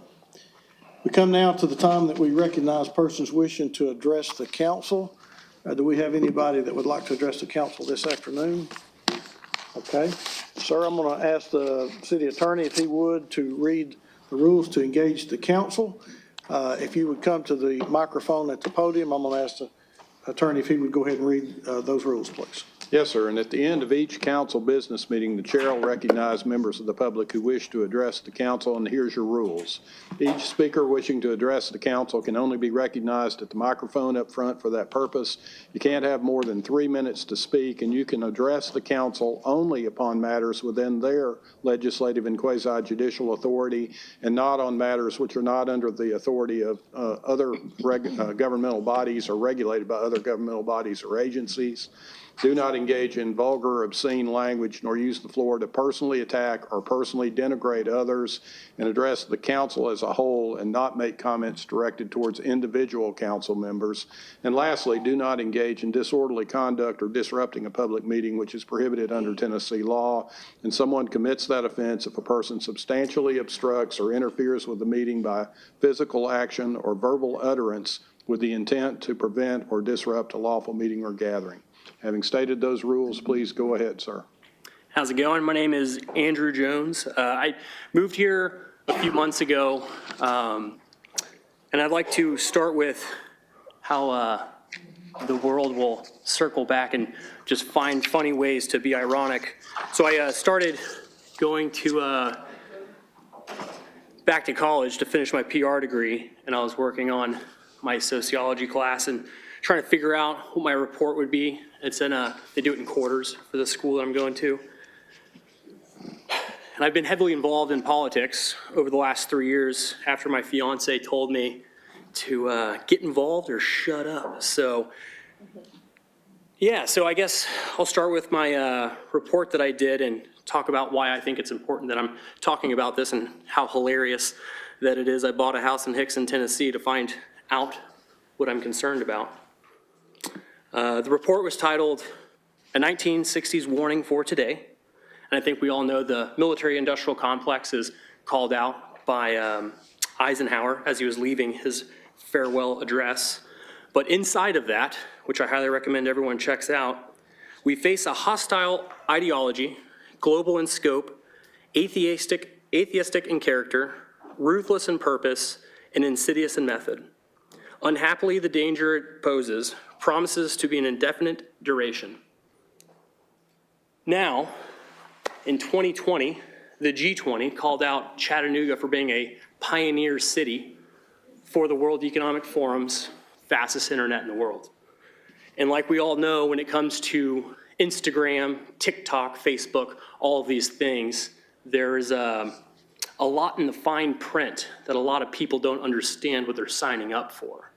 We come now to the time that we recognize persons wishing to address the council. Do we have anybody that would like to address the council this afternoon? Okay. Sir, I'm going to ask the city attorney if he would to read the rules to engage the council. If you would come to the microphone at the podium, I'm going to ask the attorney if he would go ahead and read those rules, please. Yes, sir. And at the end of each council business meeting, the chair will recognize members of the public who wish to address the council, and here's your rules. Each speaker wishing to address the council can only be recognized at the microphone up front for that purpose. You can't have more than 3 minutes to speak, and you can address the council only upon matters within their legislative and quasi-judicial authority, and not on matters which are not under the authority of other governmental bodies or regulated by other governmental bodies or agencies. Do not engage in vulgar, obscene language, nor use the floor to personally attack or personally denigrate others, and address the council as a whole and not make comments directed towards individual council members. And lastly, do not engage in disorderly conduct or disrupting a public meeting, which is prohibited under Tennessee law. And someone commits that offense if a person substantially obstructs or interferes with the meeting by physical action or verbal utterance with the intent to prevent or disrupt a lawful meeting or gathering. Having stated those rules, please go ahead, sir. How's it going? My name is Andrew Jones. I moved here a few months ago, and I'd like to start with how the world will circle back and just find funny ways to be ironic. So I started going to back to college to finish my PR degree, and I was working on my sociology class and trying to figure out what my report would be. It's in they do it in quarters for the school that I'm going to. And I've been heavily involved in politics over the last 3 years after my fiance told me to get involved or shut up. So, yeah, so I guess I'll start with my report that I did and talk about why I think it's important that I'm talking about this and how hilarious that it is. I bought a house in Hickson, Tennessee to find out what I'm concerned about. The report was titled, A 1960s Warning for Today. And I think we all know the military-industrial complex is called out by Eisenhower as he was leaving his farewell address. But inside of that, which I highly recommend everyone checks out, we face a hostile ideology, global in scope, atheistic in character, ruthless in purpose, and insidious in method. Unhappily, the danger it poses promises to be an indefinite duration. Now, in 2020, the G20 called out Chattanooga for being a pioneer city for the World Economic Forum's fastest internet in the world. And like we all know, when it comes to Instagram, TikTok, Facebook, all of these things, there is a lot in the fine print that a lot of people don't understand what they're signing up for.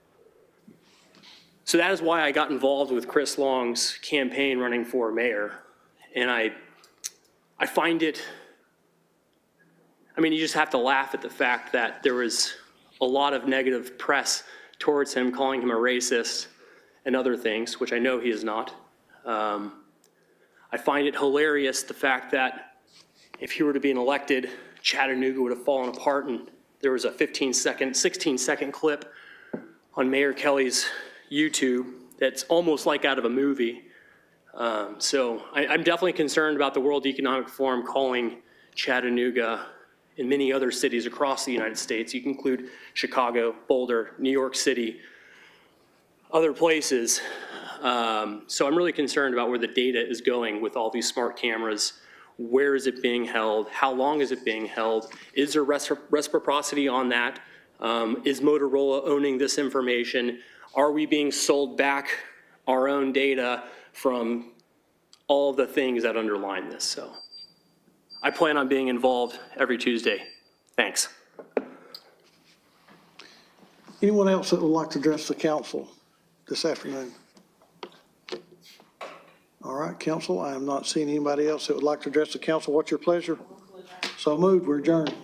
So that is why I got involved with Chris Long's campaign running for mayor. And I find it, I mean, you just have to laugh at the fact that there was a lot of negative press towards him, calling him a racist and other things, which I know he is not. I find it hilarious, the fact that if he were to be elected, Chattanooga would have fallen apart, and there was a 16-second clip on Mayor Kelly's YouTube that's almost like out of a movie. So I'm definitely concerned about the World Economic Forum calling Chattanooga and many other cities across the United States. You can include Chicago, Boulder, New York City, other places. So I'm really concerned about where the data is going with all these smart cameras. Where is it being held? How long is it being held? Is there reciprocity on that? Is Motorola owning this information? Are we being sold back our own data from all the things that underline this? So I plan on being involved every Tuesday. Thanks. Anyone else that would like to address the council this afternoon? All right, council, I am not seeing anybody else that would like to address the council. What's your pleasure? So moved, we're adjourned.